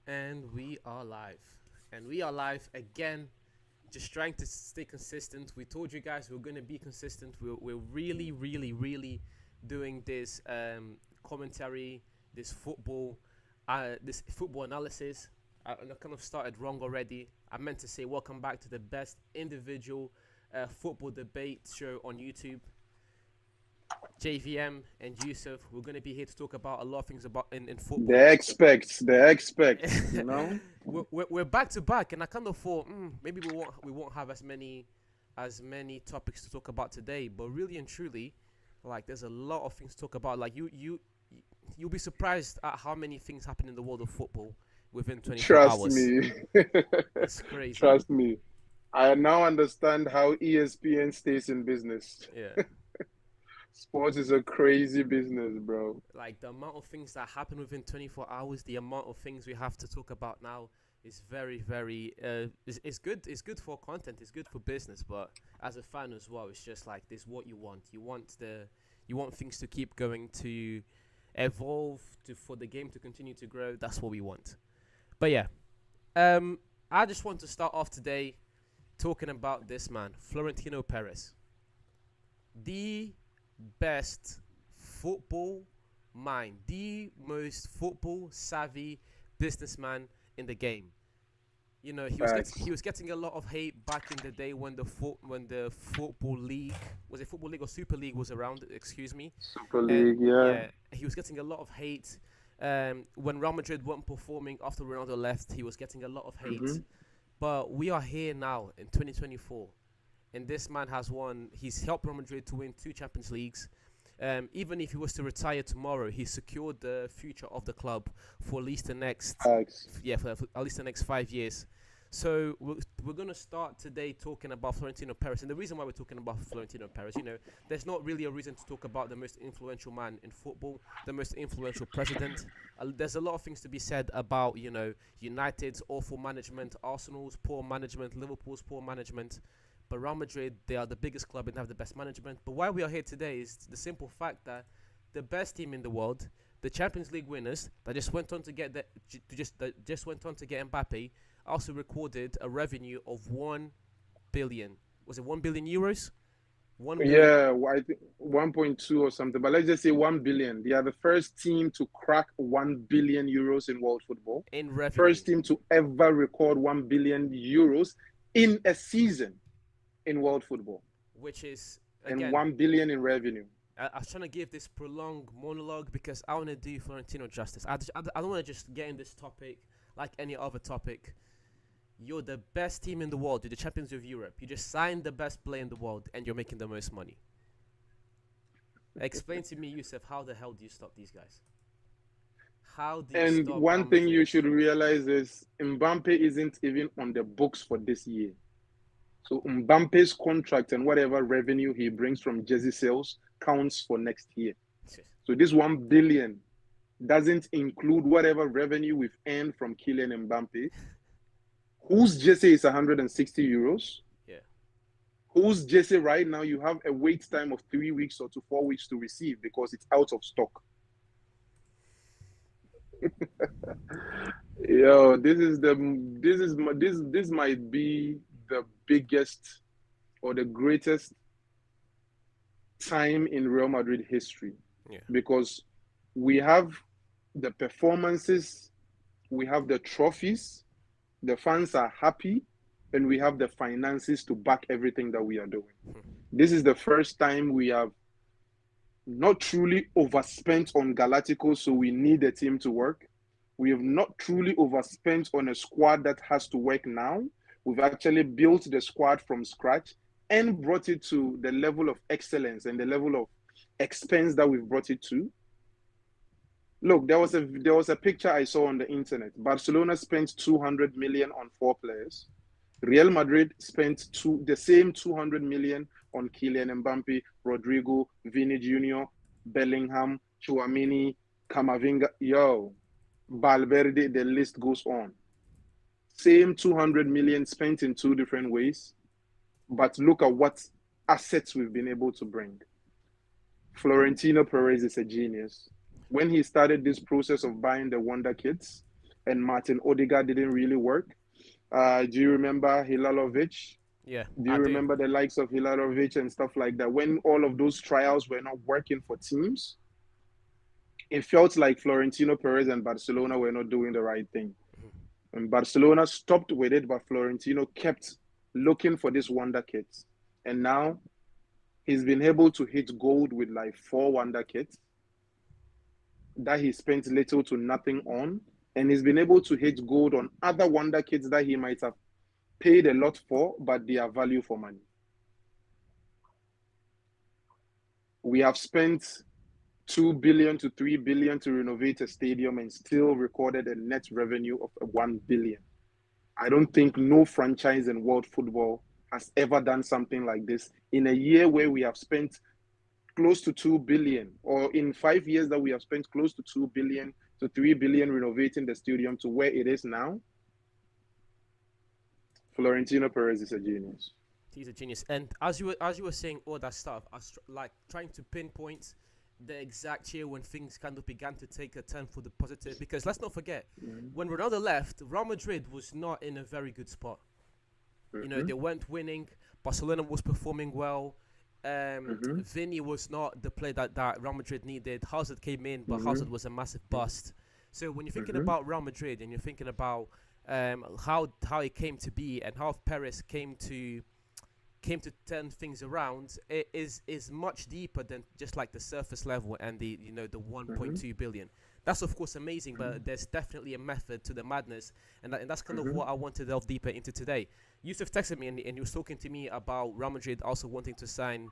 And we are live. And we are live again, just trying to stay consistent. We told you guys we're going to be consistent. We're really, really, really doing this commentary, this football analysis. I kind of started wrong already. I meant to say welcome back to the best individual football debate show on YouTube. JVM and Yusuf, we're going to be here to talk about a lot of things about in The football. experts, the experts, you know? We're back to back, and I kind of thought maybe we won't have as many topics to talk about today. But really and truly, like there's a lot of things to talk about. Like you'll be surprised at how many things happen in the world of football within 24 Trust hours. me. It's crazy. Trust me. I now understand how ESPN stays in business. Yeah. Sports is a crazy business, bro. Like the amount of things that happen within 24 hours, the amount of things we have to talk about now is very, very. It's good. It's good for content. It's good for business. But as a fan as well, it's just like this: what you want. You want things to keep going, to evolve, to for the game to continue to grow. That's what we want. But yeah, I just want to start off today talking about this man, Florentino Perez, the best football mind, the most football savvy businessman in the game. You know, he Facts. was getting a lot of hate back in the day when the football league, was it football league or Super League, was around. Excuse me. Super And League, yeah. yeah, he was getting a lot of hate. When Real Madrid weren't performing after Ronaldo left, he was getting a lot of hate. hmm But we are here now in 2024, and this man has won. He's helped Real Madrid to win two Champions Leagues. Even if he was to retire tomorrow, he secured the future of the club for at least the next, Facts. yeah, for at least the next 5 years. So we're going to start today talking about Florentino Perez, and the reason why we're talking about Florentino Perez, there's not really a reason to talk about the most influential man in football, the most influential president. There's a lot of things to be said about, United's awful management, Arsenal's poor management, Liverpool's poor management. But Real Madrid, they are the biggest club and have the best management. But why we are here today is the simple fact that the best team in the world, the Champions League winners, that just went on to get that just went on to get Mbappe, also recorded a revenue of 1 billion. Was it 1 billion euros? 1 billion Yeah, I think 1.2 or something, but let's just say 1 billion. They are the first team to crack 1 billion euros in world football. in revenue, First team to ever record 1 billion euros in a season in world football which is and again. 1 billion in revenue. I was trying to give this prolonged monologue because I want to do Florentino justice. I don't want to just get in this topic like any other topic. You're the best team in the world. You're the champions of Europe. You just signed the best player in the world, and you're making the most money. Explain to me, Yusuf, how the hell do you stop these guys? How do you And stop Real one thing you Madrid? should realize is Mbappe isn't even on the books for this year. So Mbappe's contract and whatever revenue he brings from jersey sales counts for next year. So this 1 billion doesn't include whatever revenue we've earned from Kylian Mbappe, whose jersey is 160 euros, Yeah. whose jersey right now you have a wait time of 3 weeks or to 4 weeks to receive because it's out of stock. Yo, this might be the biggest or the greatest time in Real Madrid history Yeah. because we have the performances, we have the trophies, the fans are happy, and we have the finances to back everything that we are doing. This is the first time we have not truly overspent on Galacticos, so we need the team to work. We have not truly overspent on a squad that has to work now. We've actually built the squad from scratch and brought it to the level of excellence and the level of expense that we've brought it to. Look, there was a picture I saw on the internet. Barcelona spent 200 million on four players. Real Madrid spent the same 200 million on Kylian Mbappe, Rodrigo, Vini Jr., Bellingham, Chouamini, Camavinga. Yo, Valverde, the list goes on. Same 200 million spent in two different ways, but look at what assets we've been able to bring. Florentino Perez is a genius. When he started this process of buying the Wonder Kids, and Martin Odegaard didn't really work. Do you remember Hilalovic? Yeah, Do you I do. remember the likes of Hilalovic and stuff like that? When all of those trials were not working for teams, it felt like Florentino Perez and Barcelona were not doing the right thing. And Barcelona stopped with it, but Florentino kept looking for this wonder kits. And now he's been able to hit gold with like 4 wonder kits that he spent little to nothing on. And he's been able to hit gold on other wonder kits that he might have paid a lot for, but they are value for money. We have spent 2 billion to 3 billion to renovate a stadium and still recorded a net revenue of 1 billion. I don't think no franchise in world football has ever done something like this in a year where we have spent close to 2 billion, or in 5 years that we have spent close to 2 billion to 3 billion renovating the stadium to where it is now. Florentino Perez is a genius. He's a genius. And as you were saying all that stuff, I was like trying to pinpoint the exact year when things kind of began to take a turn for the positive. Because let's not forget, when Ronaldo left, Real Madrid was not in a very good spot. You know, they weren't winning. Barcelona was performing well. Vinny was not the player that Real Madrid needed. Hazard came in, but Hazard was a massive bust. So when you're thinking about Real Madrid and you're thinking about how it came to be and how Perez came to turn things around, it is much deeper than just like the surface level and the 1.2 billion. That's of course amazing, but there's definitely a method to the madness, and that's kind of what I want to delve deeper into today. Yusuf texted me and he was talking to me about Real Madrid also wanting to sign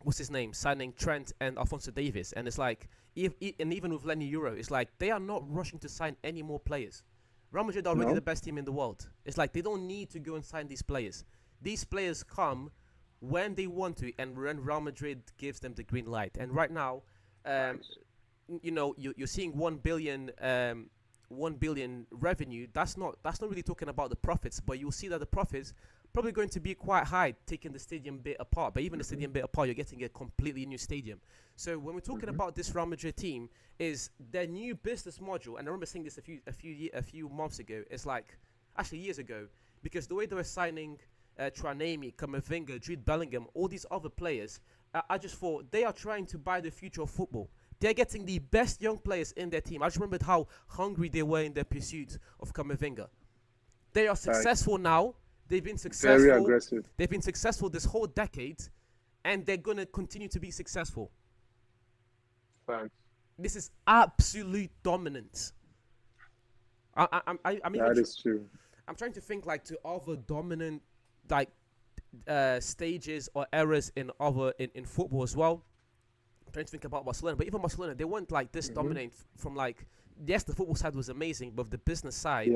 what's his name, signing Trent and Alphonso Davies, and it's like and even with Lenny Euro, it's like they are not rushing to sign any more players. Real Madrid are already the best team in the world. It's like they don't need to go and sign these players. These players come when they want to and when Real Madrid gives them the green light. And right now, you're seeing 1 billion 1 billion revenue. That's not really talking about the profits, but you'll see that the profits probably going to be quite high, taking the stadium bit apart. But even the stadium bit apart, you're getting a completely new stadium. So when we're talking about this Real Madrid team, is their new business module, and I remember saying this a few months ago. It's like actually years ago, because the way they were signing Tranemi, Camavinga, Jude Bellingham, all these other players, I just thought they are trying to buy the future of football. They're getting the best young players in their team. I just remembered how hungry they were in their pursuit of Camavinga. They are successful now. They've been successful. Very aggressive. They've been successful this whole decade, and they're going to continue to be successful. Thanks. This is absolute dominance. I mean, that is true. I'm trying to think like to other dominant like stages or eras in football as well. I'm trying to think about Barcelona, but even Barcelona, they weren't like this dominant from like. Yes, the football side was amazing, but the business side,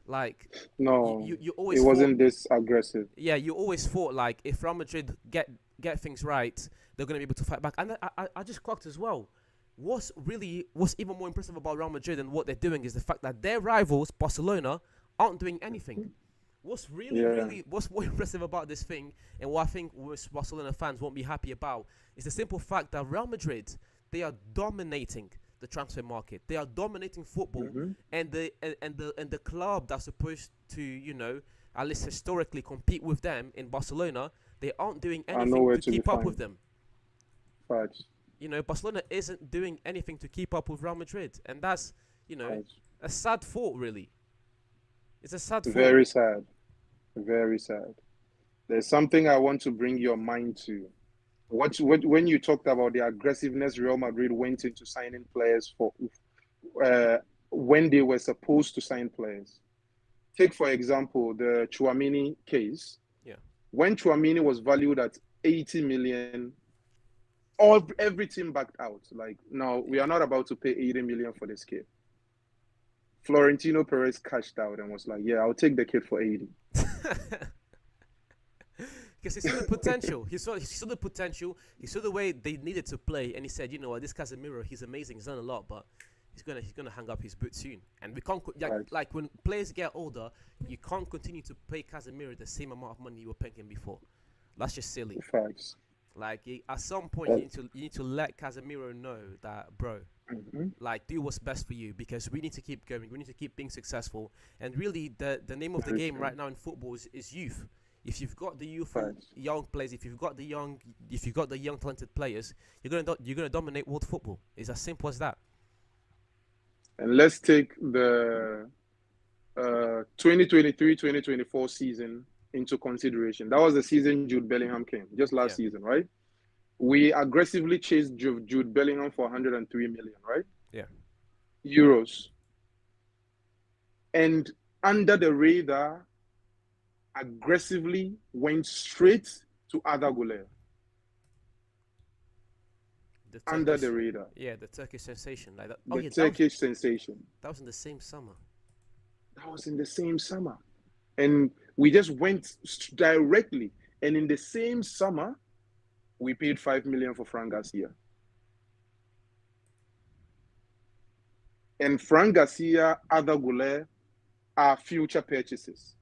like no, you always it wasn't this aggressive. Yeah, you always thought like if Real Madrid get things right, they're gonna be able to fight back. And I just clocked as well. What's even more impressive about Real Madrid and what they're doing is the fact that their rivals, Barcelona, aren't doing anything. What's more impressive about this thing, and what I think most Barcelona fans won't be happy about, is the simple fact that Real Madrid, they are dominating the transfer market. They are dominating football, and the club that's supposed to, at least historically compete with them in Barcelona, they aren't doing anything to keep up with them. Facts. Barcelona isn't doing anything to keep up with Real Madrid, and that's a sad thought, really. It's a sad thought. Very sad. Very sad. There's something I want to bring your mind to. When you talked about the aggressiveness Real Madrid went into signing players for when they were supposed to sign players. Take, for example, the Tchouaméni case. Yeah. When Tchouaméni was valued at 80 million, every team backed out. Like, no, we are not about to pay 80 million for this kid. Florentino Perez cashed out and was like, yeah, I'll take the kid for 80. Because he saw the potential. He saw the potential. He saw the way they needed to play, and he said, this Casemiro, he's amazing. He's done a lot, but he's gonna hang up his boots soon. And we can't like when players get older, you can't continue to pay Casemiro the same amount of money you were paying him before. That's just silly. Facts. Like at some point, Uh, you need to let Casemiro know that, bro, mhm. like do what's best for you because we need to keep going. We need to keep being successful. And really, the name of the Very game true. right now in football is youth. If you've got the youthful Facts. young players, if you've got the young talented players, you're gonna dominate world football. It's as simple as that. And let's take the 2023-2024 season into consideration. That was the season Jude Bellingham came, just last Yeah, season, right? We aggressively chased Jude Bellingham for 103 million, right? yeah. Euros. And under the radar, aggressively went straight to Arda Güler. The Under Turkish, the radar. yeah, the Turkish sensation like that. Oh The yeah, Turkish sensation. that was in the same summer. That was in the same summer. And we just went directly. And in the same summer, we paid 5 million for Fran Garcia. And Fran Garcia, Arda Güler are future purchases.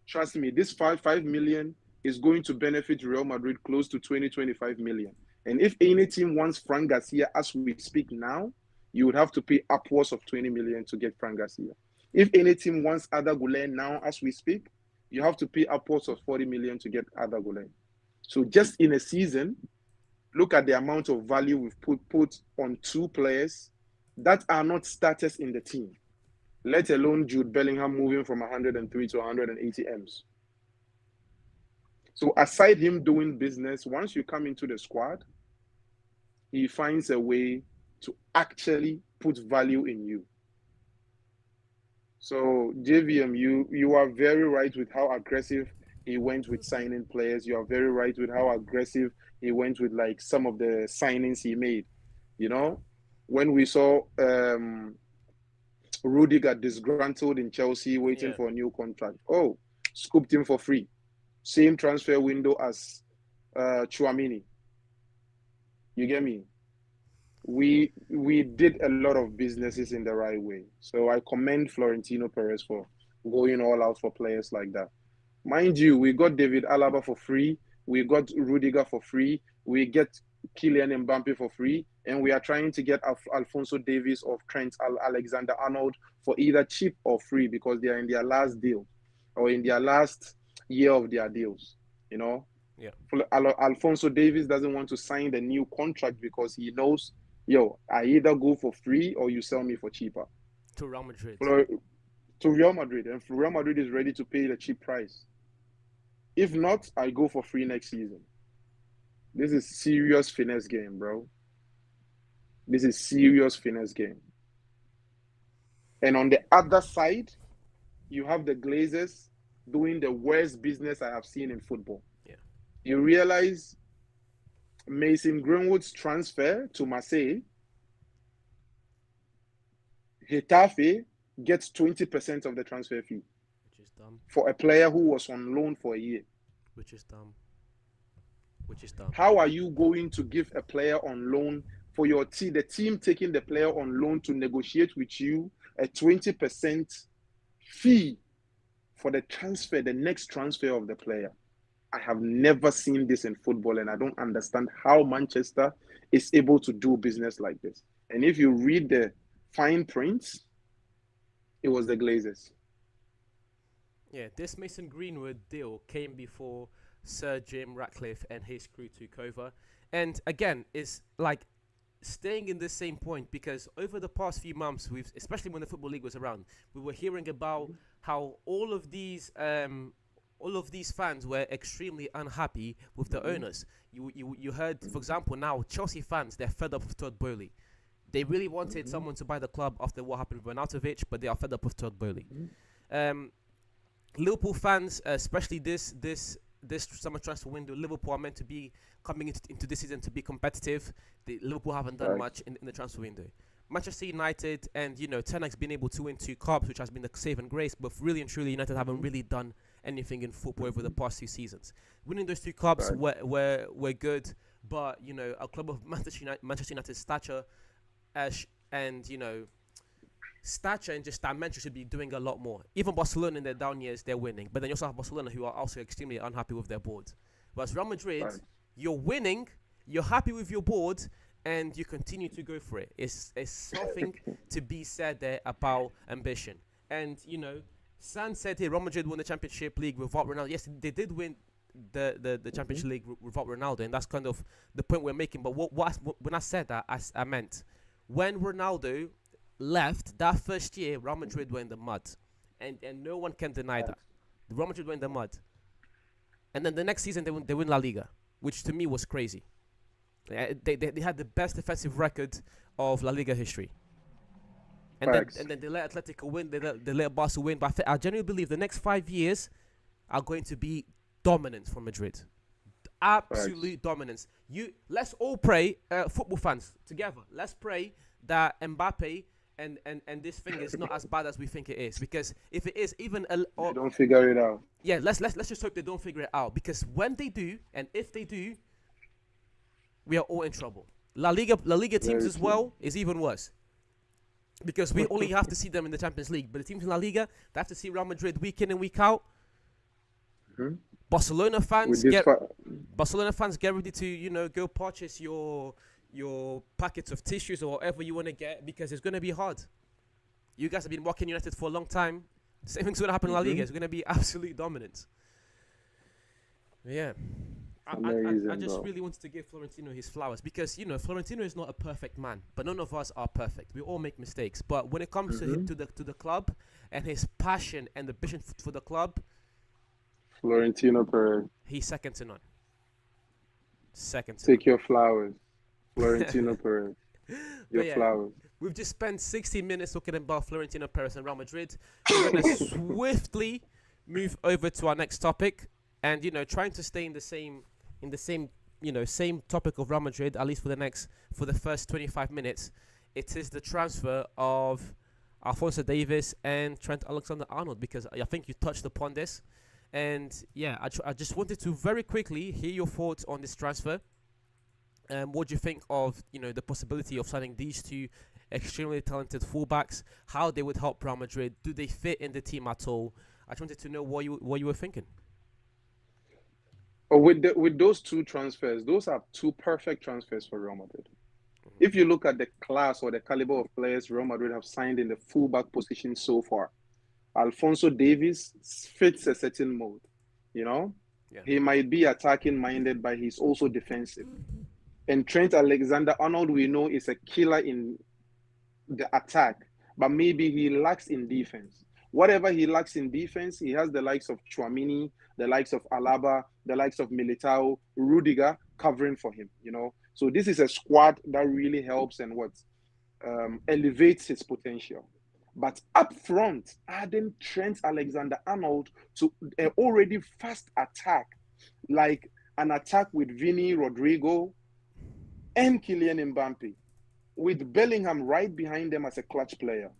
Trust me, this 5 million is going to benefit Real Madrid close to 20-25 million. And if any team wants Fran Garcia as we speak now, you would have to pay upwards of 20 million to get Fran Garcia. If any team wants Arda Güler now as we speak, you have to pay upwards of 40 million to get Arda Güler. So just in a season, look at the amount of value we've put on two players that are not starters in the team, let alone Jude Bellingham moving from 103 to 180 M's. So aside him doing business, once you come into the squad, he finds a way to actually put value in you. So JVM, you are very right with how aggressive he went with signing players. You are very right with how aggressive he went with like some of the signings he made. You Yeah, know, when we saw Rudiger disgruntled in Chelsea waiting yeah. for a new contract, oh, scooped him for free. Same transfer window as Chouamini. You get me? We did a lot of businesses in the right way. So I commend Florentino Perez for going all out for players like that. Mind you, we got David Alaba for free. We got Rudiger for free. We get Kylian Mbappe for free. And we are trying to get Alfonso Davies or Trent Alexander-Arnold for either cheap or free because they are in their last deal or in their last year of their deals. You know, Yeah, Alfonso Davies doesn't want to sign the new contract because he knows, yo, I either go for free or you sell me for cheaper. to Real Madrid. To Real Madrid, and Real Madrid is ready to pay the cheap price. If not, I go for free next season. This is serious finesse game, bro. This is serious finesse game. And on the other side, you have the Glazers doing the worst business I have seen in football. Yeah, You realize Mason Greenwood's transfer to Marseille, Getafe gets 20% of the transfer fee which is dumb. for a player who was on loan for a year. Which is dumb. Which is dumb. How are you going to give a player on loan for your team, the team taking the player on loan to negotiate with you a 20% fee for the transfer, the next transfer of the player? I have never seen this in football, and I don't understand how Manchester is able to do business like this. And if you read the fine prints, it was the Glazers. Yeah, this Mason Greenwood deal came before Sir Jim Ratcliffe and his crew took over. And again, it's like staying in the same point because over the past few months, we've, especially when the Football League was around, we were hearing about how all of these fans were extremely unhappy with the owners. You heard, for example, now Chelsea fans, they're fed up with Todd Bowley. They really wanted someone to buy the club after what happened with Arnautovic, but they are fed up with Todd Bowley. Liverpool fans, especially this summer transfer window, Liverpool are meant to be coming into this season to be competitive. Liverpool haven't done Right. much in the transfer window. Manchester United and Ten Hag's been able to win 2 cups, which has been the save and grace. But really and truly, United haven't really done anything in football over the past 2 seasons. Winning those 2 cups Right. were good, but a club of Manchester United's stature, and stature and just dimension should be doing a lot more. Even Barcelona in their down years, they're winning. But then you also have Barcelona who are also extremely unhappy with their board. Whereas Real Madrid, Right. You're winning, you're happy with your board, and you continue to go for it. It's something to be said there about ambition. And San said here, Real Madrid won the Championship League without Ronaldo. Yes, they did win the Mhm. Championship League without Ronaldo, and that's kind of the point we're making. But when I said that, I meant when Ronaldo left that first year, Real Madrid were in the mud, and no one can deny that. The Real Madrid were in the mud, and then the next season they win La Liga, which to me was crazy. They had the best defensive record of La Liga history. And then Facts. and then they let Atletico win, they let Barca win. But I genuinely believe the next 5 years are going to be dominant for Madrid. Facts. Absolute dominance. Let's all pray, football fans together. Let's pray that Mbappe and this thing is not as bad as we think it is. Because if it is even They don't figure it out. yeah, let's just hope they don't figure it out. Because when they do, and if they do, we are all in trouble. La Liga teams Very as true. well is even worse because we only have to see them in the Champions League. But the teams in La Liga, they have to see Real Madrid week in and week out. Mhm. Barcelona With fans this, get Barcelona fans get ready to go purchase your packets of tissues or whatever you want to get because it's going to be hard. You guys have been watching United for a long time. Same thing's going to happen in La Liga. Mhm. It's going to be absolute dominance. Yeah. I Amazing, just bro. really wanted to give Florentino his flowers because Florentino is not a perfect man, but none of us are perfect. We all make mistakes. But when it comes to Mhm. the club and his passion and the vision for the club, Florentino Perez, he's second to none. Second to none. take your flowers. Florentino Perez, But your yeah, flowers. we've just spent 60 minutes talking about Florentino Perez and Real Madrid. We're gonna swiftly move over to our next topic, and trying to stay in the same same topic of Real Madrid at least for the first 25 minutes. It is the transfer of Alfonso Davis and Trent Alexander-Arnold because I think you touched upon this, and yeah, I just wanted to very quickly hear your thoughts on this transfer. What do you think of the possibility of signing these two extremely talented fullbacks? How they would help Real Madrid? Do they fit in the team at all? I just wanted to know what you were thinking. Oh, with those two transfers, those are two perfect transfers for Real Madrid. If you look at the class or the caliber of players Real Madrid have signed in the fullback position so far, Alfonso Davies fits a certain mode. You know, Yeah. he might be attacking minded, but he's also defensive. And Trent Alexander-Arnold, we know, is a killer in the attack, but maybe he lacks in defense. Whatever he lacks in defense, he has the likes of Chouamini, the likes of Alaba, the likes of Militao, Rudiger covering for him. So this is a squad that really helps and what elevates his potential. But up front, adding Trent Alexander-Arnold to an already fast attack, like an attack with Vini, Rodrigo, and Kylian Mbappe, with Bellingham right behind them as a clutch player.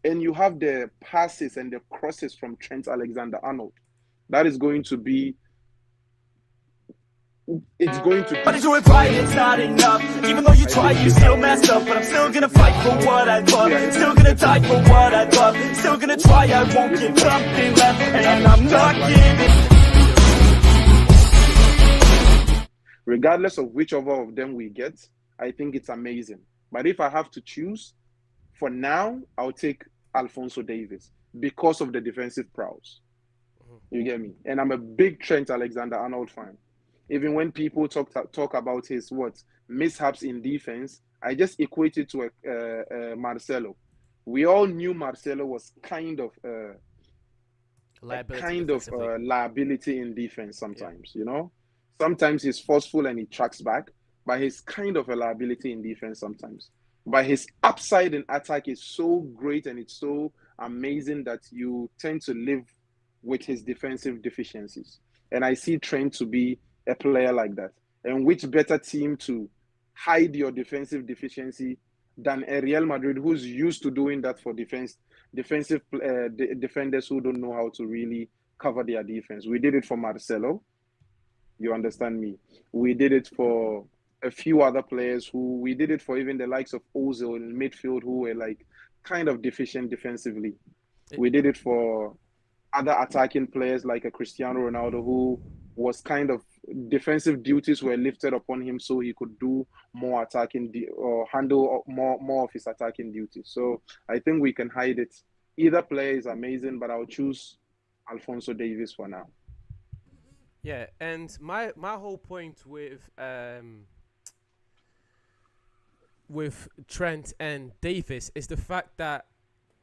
And you have the passes and the crosses from Trent Alexander-Arnold. That is going to be, it's going to Try to be do it right, it's not enough. Even though you I try, think you it's still messed amazing. up. But I'm still gonna fight for what I We are love. Still gonna die for what I love. Still gonna try, I won't give up and left. And I'm not giving. regardless of whichever of them we get, I think it's amazing. But if I have to choose, for now, I'll take Alfonso Davis because of the defensive prowess. Mhm. You get me? And I'm a big Trent Alexander-Arnold fan. Even when people talk about his what mishaps in defense, I just equate it to Marcelo. We all knew Marcelo was a Liability kind of defensively. liability in defense Yeah. sometimes. Sometimes he's forceful and he tracks back, but he's kind of a liability in defense sometimes. But his upside in attack is so great and it's so amazing that you tend to live with his defensive deficiencies. And I see Trent to be a player like that. And which better team to hide your defensive deficiency than a Real Madrid who's used to doing that for defensive defenders who don't know how to really cover their defense. We did it for Marcelo. You understand me? We did it for a few other players who we did it for even the likes of Ozil in midfield who were like kind of deficient defensively. It, We did it for other attacking players like a Cristiano Ronaldo who was kind of defensive duties were lifted upon him, so he could do more attacking or handle more of his attacking duties. So I think we can hide it. Either player is amazing, but I'll choose Alfonso Davies for now. Yeah, and my whole point with Trent and Davis is the fact that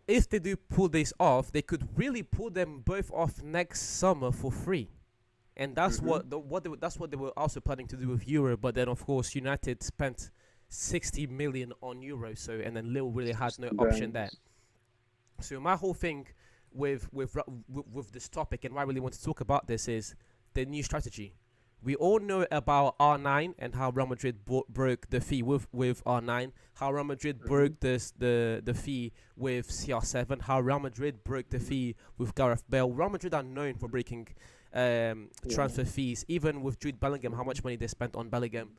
if they do pull this off, they could really pull them both off next summer for free. And that's that's what they were also planning to do with Euro. But then, of course, United spent 60 million on Euro, so and then Lille really had no option there. So my whole thing with this topic and why I really want to talk about this is the new strategy. We all know about R9 and how Real Madrid broke the fee with R9, how Real Madrid broke the fee with CR7, how Real Madrid broke the fee with Gareth Bale. Real Madrid are known for breaking transfer fees, even with Jude Bellingham, how much money they spent on Bellingham,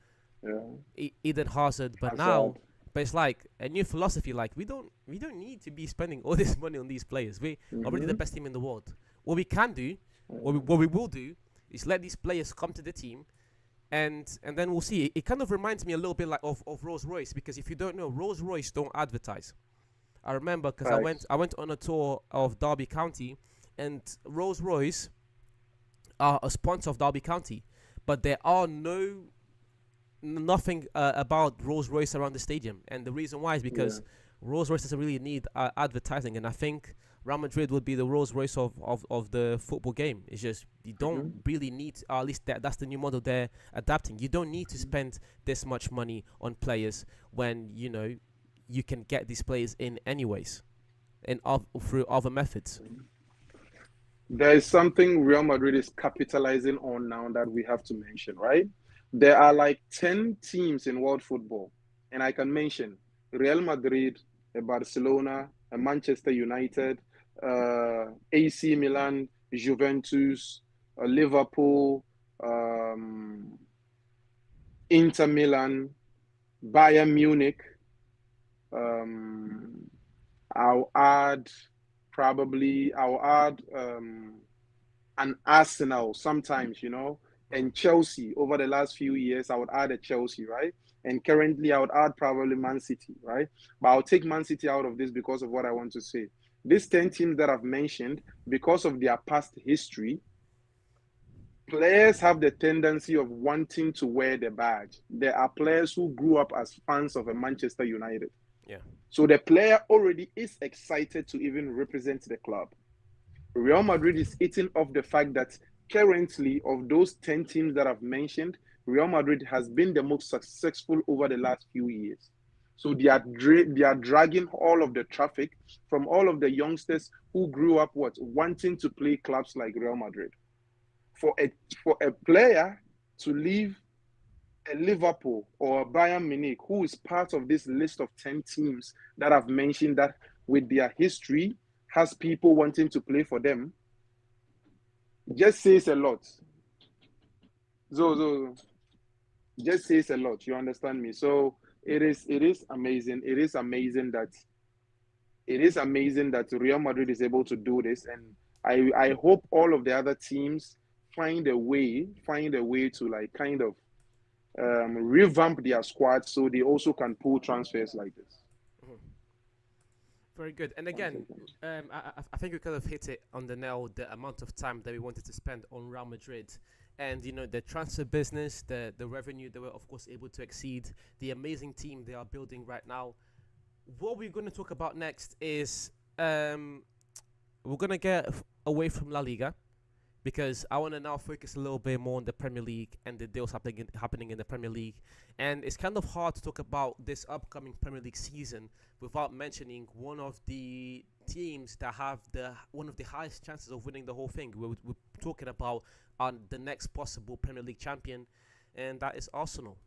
Eden Hazard. But it's like a new philosophy. Like we don't need to be spending all this money on these players. We already the best team in the world. What we can do, what we will do, is let these players come to the team, and then we'll see. It kind of reminds me a little bit like of Rolls Royce, because if you don't know, Rolls Royce don't advertise. I remember because I went on a tour of Derby County, and Rolls Royce are a sponsor of Derby County, but there are nothing about Rolls Royce around the stadium, and the reason why is because Rolls Royce doesn't really need advertising, and I think Real Madrid would be the Rolls Royce of the football game. It's just you don't really need, at least that's the new model they're adapting. You don't need to spend this much money on players when you can get these players in anyways, and through other methods. There is something Real Madrid is capitalizing on now that we have to mention, right? There are like 10 teams in world football, and I can mention Real Madrid, Barcelona, Manchester United, AC Milan, Juventus, Liverpool, Inter Milan, Bayern Munich. I'll add an Arsenal sometimes, and Chelsea. Over the last few years, I would add a Chelsea, right? And currently, I would add probably Man City, right? But I'll take Man City out of this because of what I want to say. These 10 teams that I've mentioned, because of their past history, players have the tendency of wanting to wear the badge. There are players who grew up as fans of a Manchester United. Yeah. So the player already is excited to even represent the club. Real Madrid is eating off the fact that currently, of those 10 teams that I've mentioned, Real Madrid has been the most successful over the last few years. So they are dragging all of the traffic from all of the youngsters who grew up wanting to play clubs like Real Madrid. For a player to leave a Liverpool or a Bayern Munich, who is part of this list of 10 teams that I've mentioned that with their history has people wanting to play for them, just says a lot. So just says a lot. You understand me? So it is amazing. It is amazing that Real Madrid is able to do this, and I hope all of the other teams find a way to like kind of revamp their squad so they also can pull transfers like this. Very good. And again, I think we kind of hit it on the nail, the amount of time that we wanted to spend on Real Madrid. And, the transfer business, the revenue, they were, of course, able to exceed the amazing team they are building right now. What we're going to talk about next is we're going to get away from La Liga, because I want to now focus a little bit more on the Premier League and the deals happening in the Premier League. And it's kind of hard to talk about this upcoming Premier League season without mentioning one of the teams that have one of the highest chances of winning the whole thing. We're talking about the next possible Premier League champion, and that is Arsenal.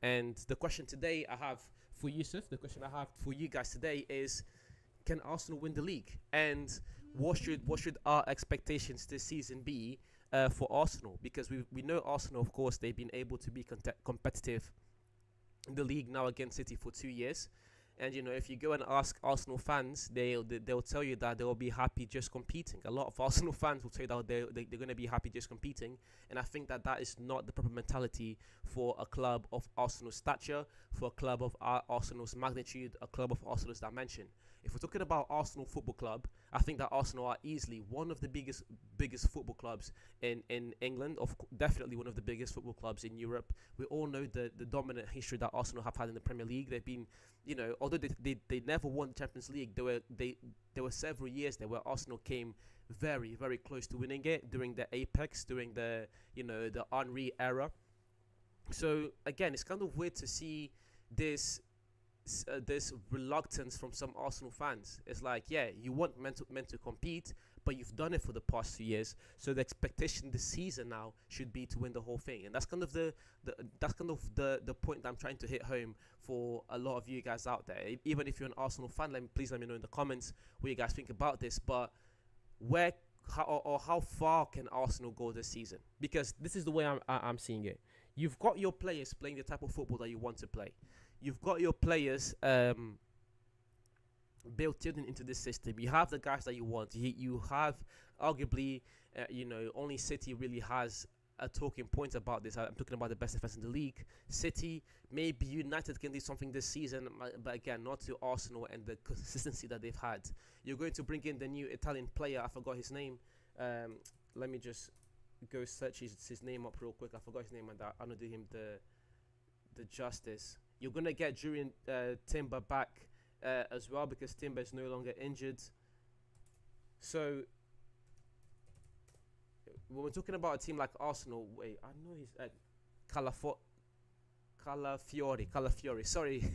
And the question today I have for Yusuf, the question I have for you guys today is, can Arsenal win the league? And what should our expectations this season be for Arsenal? Because we know Arsenal, of course, they've been able to be competitive in the league now against City for 2 years. And if you go and ask Arsenal fans, they'll tell you that they'll be happy just competing. A lot of Arsenal fans will say that they're going to be happy just competing, and I think that is not the proper mentality for a club of Arsenal's stature, for a club of Arsenal's magnitude, a club of Arsenal's dimension. If we're talking about Arsenal Football Club, I think that Arsenal are easily one of the biggest football clubs in England, definitely one of the biggest football clubs in Europe. We all know the dominant history that Arsenal have had in the Premier League. They've been, although they never won the Champions League, there were several years there where Arsenal came very, very close to winning it during the apex, during the Henry era. So again, it's kind of weird to see this reluctance from some Arsenal fans. It's like, yeah, you want meant to compete, but you've done it for the past 2 years. So the expectation this season now should be to win the whole thing, and that's kind of the point that I'm trying to hit home for a lot of you guys out there. Even if you're an Arsenal fan, please let me know in the comments what you guys think about this. But how far can Arsenal go this season? Because this is the way I'm seeing it. You've got your players playing the type of football that you want to play. You've got your players built into this system. You have the guys that you want. You have arguably, only City really has a talking point about this. I'm talking about the best defense in the league. City, maybe United can do something this season, but again, not to Arsenal and the consistency that they've had. You're going to bring in the new Italian player. I forgot his name. Let me just go search his name up real quick. I forgot his name, and I'm gonna do him the justice. You're going to get Julian Timber back as well, because Timber is no longer injured. So, when we're talking about a team like Arsenal, wait, I know he's Calafiori. Sorry,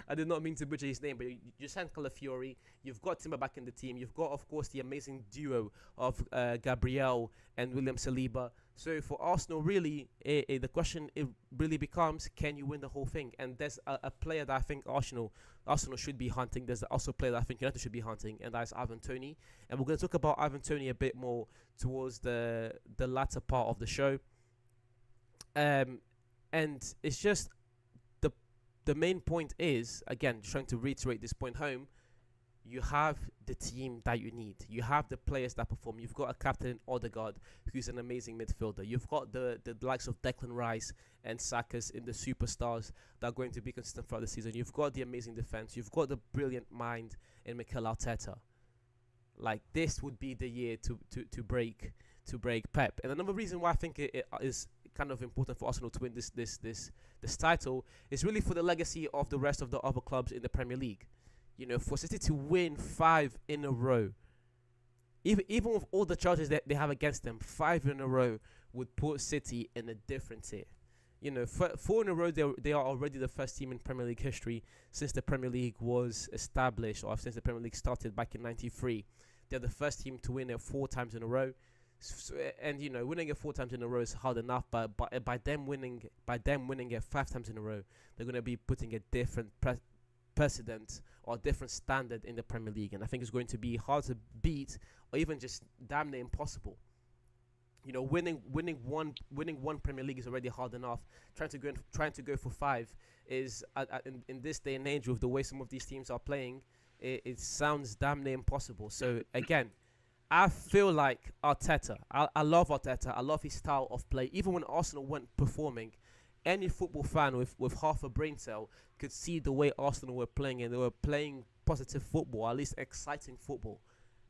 I did not mean to butcher his name, but you signed Calafiori. You've got Timber back in the team. You've got, of course, the amazing duo of Gabriel and William Saliba. So for Arsenal, really, the question it really becomes, can you win the whole thing? And there's a player that I think Arsenal should be hunting. There's also a player that I think United should be hunting, and that's Ivan Toney. And we're going to talk about Ivan Toney a bit more towards the latter part of the show. And it's just the main point is, again, trying to reiterate this point home, you have the team that you need. You have the players that perform. You've got a captain in Odegaard, who's an amazing midfielder. You've got the likes of Declan Rice and Saka's in the superstars that are going to be consistent throughout the season. You've got the amazing defense. You've got the brilliant mind in Mikel Arteta. Like, this would be the year to break Pep. And another reason why I think it is kind of important for Arsenal to win this title is really for the legacy of the rest of the other clubs in the Premier League. For City to win 5 in a row, even with all the charges that they have against them, 5 in a row would put City in a different tier. 4 in a row, they are already the first team in Premier League history since the Premier League was established, or since the Premier League started back in '93. They're the first team to win it 4 times in a row. So, and winning it 4 times in a row is hard enough, but by them winning it 5 times in a row, they're going to be putting a different precedent or a different standard in the Premier League, and I think it's going to be hard to beat, or even just damn near impossible. Winning one Premier League is already hard enough. Trying to go for 5 is in this day and age, with the way some of these teams are playing, it sounds damn near impossible. So again, I feel like Arteta. I love Arteta. I love his style of play. Even when Arsenal weren't performing, any football fan with half a brain cell could see the way Arsenal were playing, and they were playing positive football, at least exciting football.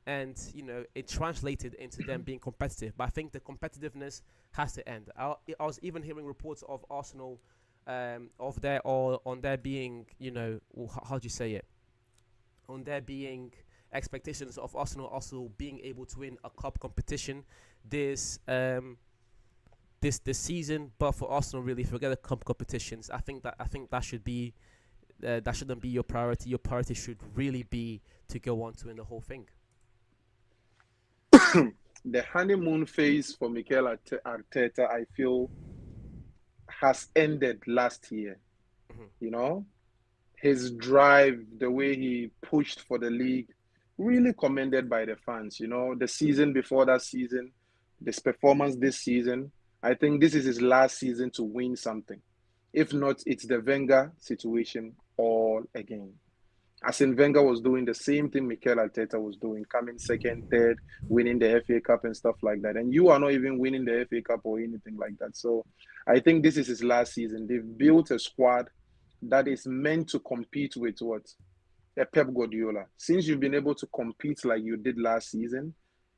And, it translated into them being competitive. But I think the competitiveness has to end. I was even hearing reports of Arsenal, on there being, how do you say it? On there being expectations of Arsenal also being able to win a cup competition this season. But for Arsenal, really, forget the cup competitions. I think that should be that shouldn't be your priority. Your priority should really be to go on to win the whole thing. The honeymoon phase for Mikel Arteta, I feel, has ended last year. Mm-hmm. His drive, the way he pushed for the league, really commended by the fans. The season before that season, this performance this season, I think this is his last season to win something. If not, it's the Wenger situation all again. Arsene Wenger was doing the same thing Mikel Arteta was doing, coming second, third, winning the FA Cup and stuff like that. And you are not even winning the FA Cup or anything like that. So I think this is his last season. They've built a squad that is meant to compete with what? A Pep Guardiola. Since you've been able to compete like you did last season,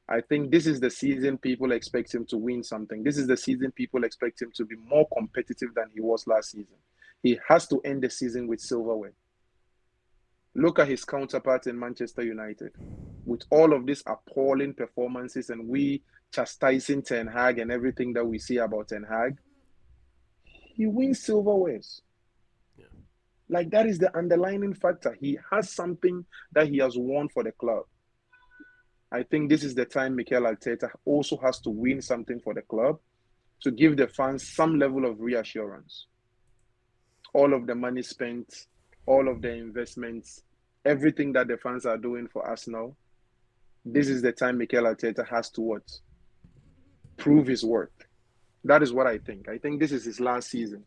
I think this is the season people expect him to win something. This is the season people expect him to be more competitive than he was last season. He has to end the season with silverware. Look at his counterpart in Manchester United. With all of these appalling performances and we chastising Ten Hag and everything that we see about Ten Hag, he wins silverwares. Yeah. Like that is the underlying factor. He has something that he has won for the club. I think this is the time Mikel Arteta also has to win something for the club to give the fans some level of reassurance. All of the money spent, all of the investments, everything that the fans are doing for us now, this is the time Mikel Arteta has to what? Prove his worth. That is what I think. I think this is his last season.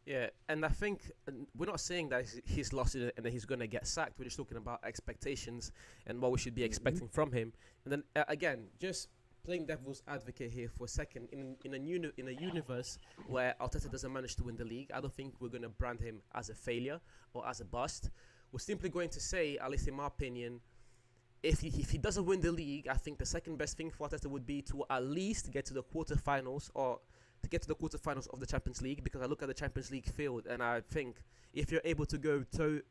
Yeah, and I think we're not saying that he's lost it and that he's going to get sacked. We're just talking about expectations and what we should be expecting from him. And then again, just playing devil's advocate here for a second, in a universe where Arteta doesn't manage to win the league, I don't think we're going to brand him as a failure or as a bust. We're simply going to say, at least in my opinion, if he doesn't win the league, I think the second best thing for Arteta would be to at least get to the quarterfinals or to get to the quarterfinals of the Champions League, because I look at the Champions League field and I think if you're able to go toe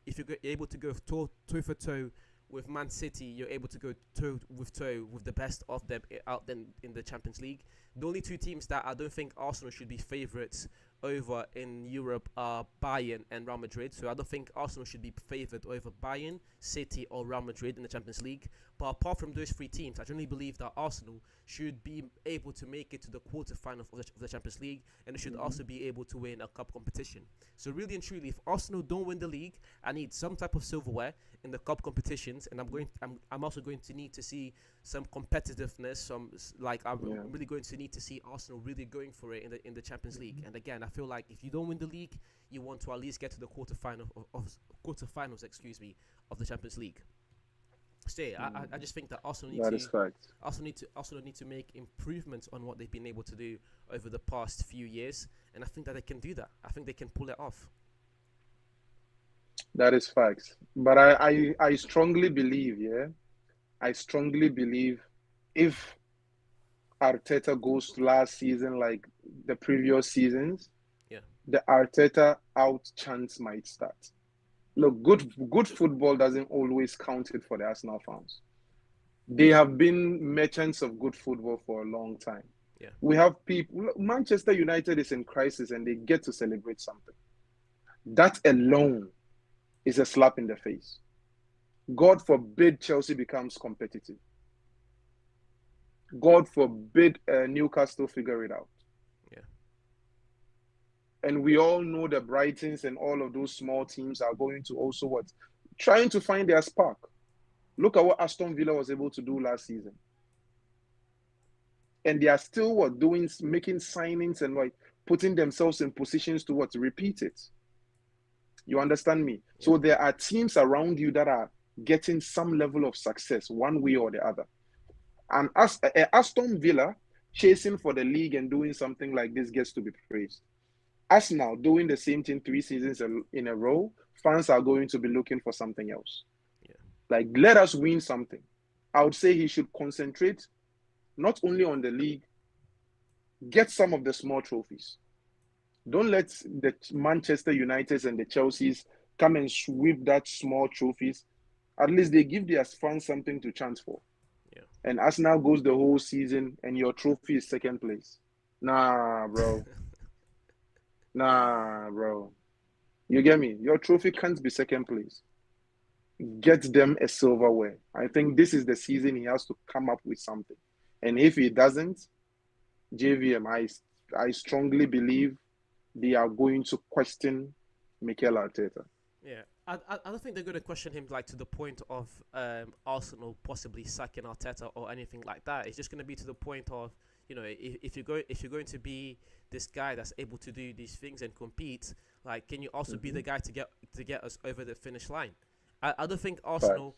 for toe with Man City, you're able to go toe with the best of them out then in the Champions League. The only two teams that I don't think Arsenal should be favourites over in Europe are Bayern and Real Madrid. So I don't think Arsenal should be favoured over Bayern, City or Real Madrid in the Champions League. But apart from those three teams, I generally believe that Arsenal should be able to make it to the quarterfinals of the Champions League, and they should also be able to win a cup competition. So really and truly, if Arsenal don't win the league, I need some type of silverware in the cup competitions, and I'm also going to need to see some competitiveness. I'm really going to need to see Arsenal really going for it in the Champions League. And again, I feel like if you don't win the league, you want to at least get to the quarterfinals of the Champions League. So yeah, I just think that Arsenal need to make improvements on what they've been able to do over the past few years, and I think that they can do that. I think they can pull it off. That is facts. But I strongly believe, I strongly believe if Arteta goes last season like the previous seasons, the Arteta out chance might start. Look, good football doesn't always count it for the Arsenal fans. They have been merchants of good football for a long time. Yeah. We have people. Manchester United is in crisis and they get to celebrate something. That alone is a slap in the face. God forbid Chelsea becomes competitive. God forbid Newcastle figure it out. Yeah. And we all know the Brightons and all of those small teams are going to also trying to find their spark. Look at what Aston Villa was able to do last season. And they are still making signings and putting themselves in positions to repeat it. You understand me? Yeah. So there are teams around you that are getting some level of success one way or the other. And Aston Villa chasing for the league and doing something like this gets to be praised. Arsenal doing the same thing 3 seasons in a row, fans are going to be looking for something else. Yeah. Let us win something. I would say he should concentrate not only on the league, get some of the small trophies. Don't let the Manchester Uniteds and the Chelseas come and sweep that small trophies. At least they give their fans something to chant for. Yeah. And Arsenal goes the whole season and your trophy is second place. Nah, bro. Nah, bro. You get me? Your trophy can't be second place. Get them a silverware. I think this is the season he has to come up with something. And if he doesn't, JVM, I strongly believe they are going to question Mikel Arteta. Yeah, I don't think they're going to question him to the point of Arsenal possibly sacking Arteta or anything like that. It's just going to be to the point of, if you're going to be this guy that's able to do these things and compete, can you also be the guy to get us over the finish line? I don't think Facts. Arsenal.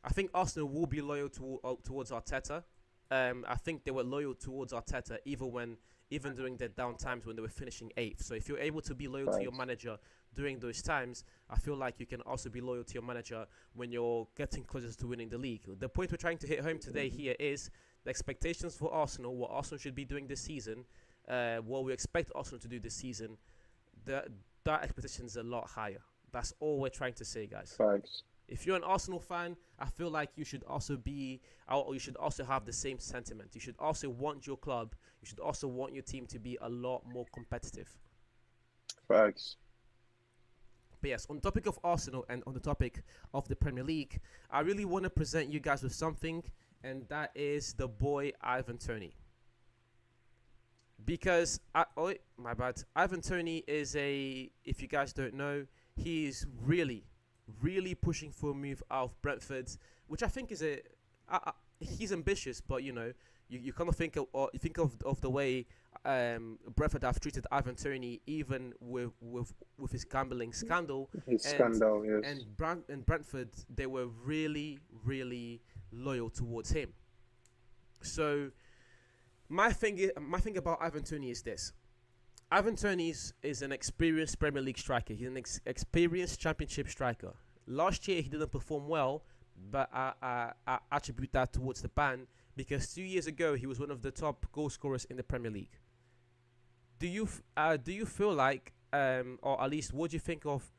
I think Arsenal will be loyal towards Arteta. I think they were loyal towards Arteta even during their down times when they were finishing eighth. So if you're able to be loyal to your Facts. manager during those times, I feel like you can also be loyal to your manager when you're getting closer to winning the league. The point we're trying to hit home today here is the expectations for Arsenal, what Arsenal should be doing this season, what we expect Arsenal to do this season. That expectation is a lot higher. That's all we're trying to say, guys. Facts. If you're an Arsenal fan, I feel like you should also you should also have the same sentiment. You should also want your club. You should also want your team to be a lot more competitive. Facts. But yes, on the topic of Arsenal and on the topic of the Premier League, I really want to present you guys with something, and that is the boy Ivan Toney. Because my bad, Ivan Toney is if you guys don't know, he is really pushing for a move out of Brentford, which I think is he's ambitious, but you kind of think of the way Brentford have treated Ivan Toney, even with his gambling scandal. His scandal, yes. And Brentford, they were really loyal towards him. So my thing about Ivan Toney is this. Ivan Toney is an experienced Premier League striker. He's an experienced Championship striker. Last year, he didn't perform well, but I attribute that towards the ban, because 2 years ago, he was one of the top goal scorers in the Premier League. Do you feel like, or at least what do you think of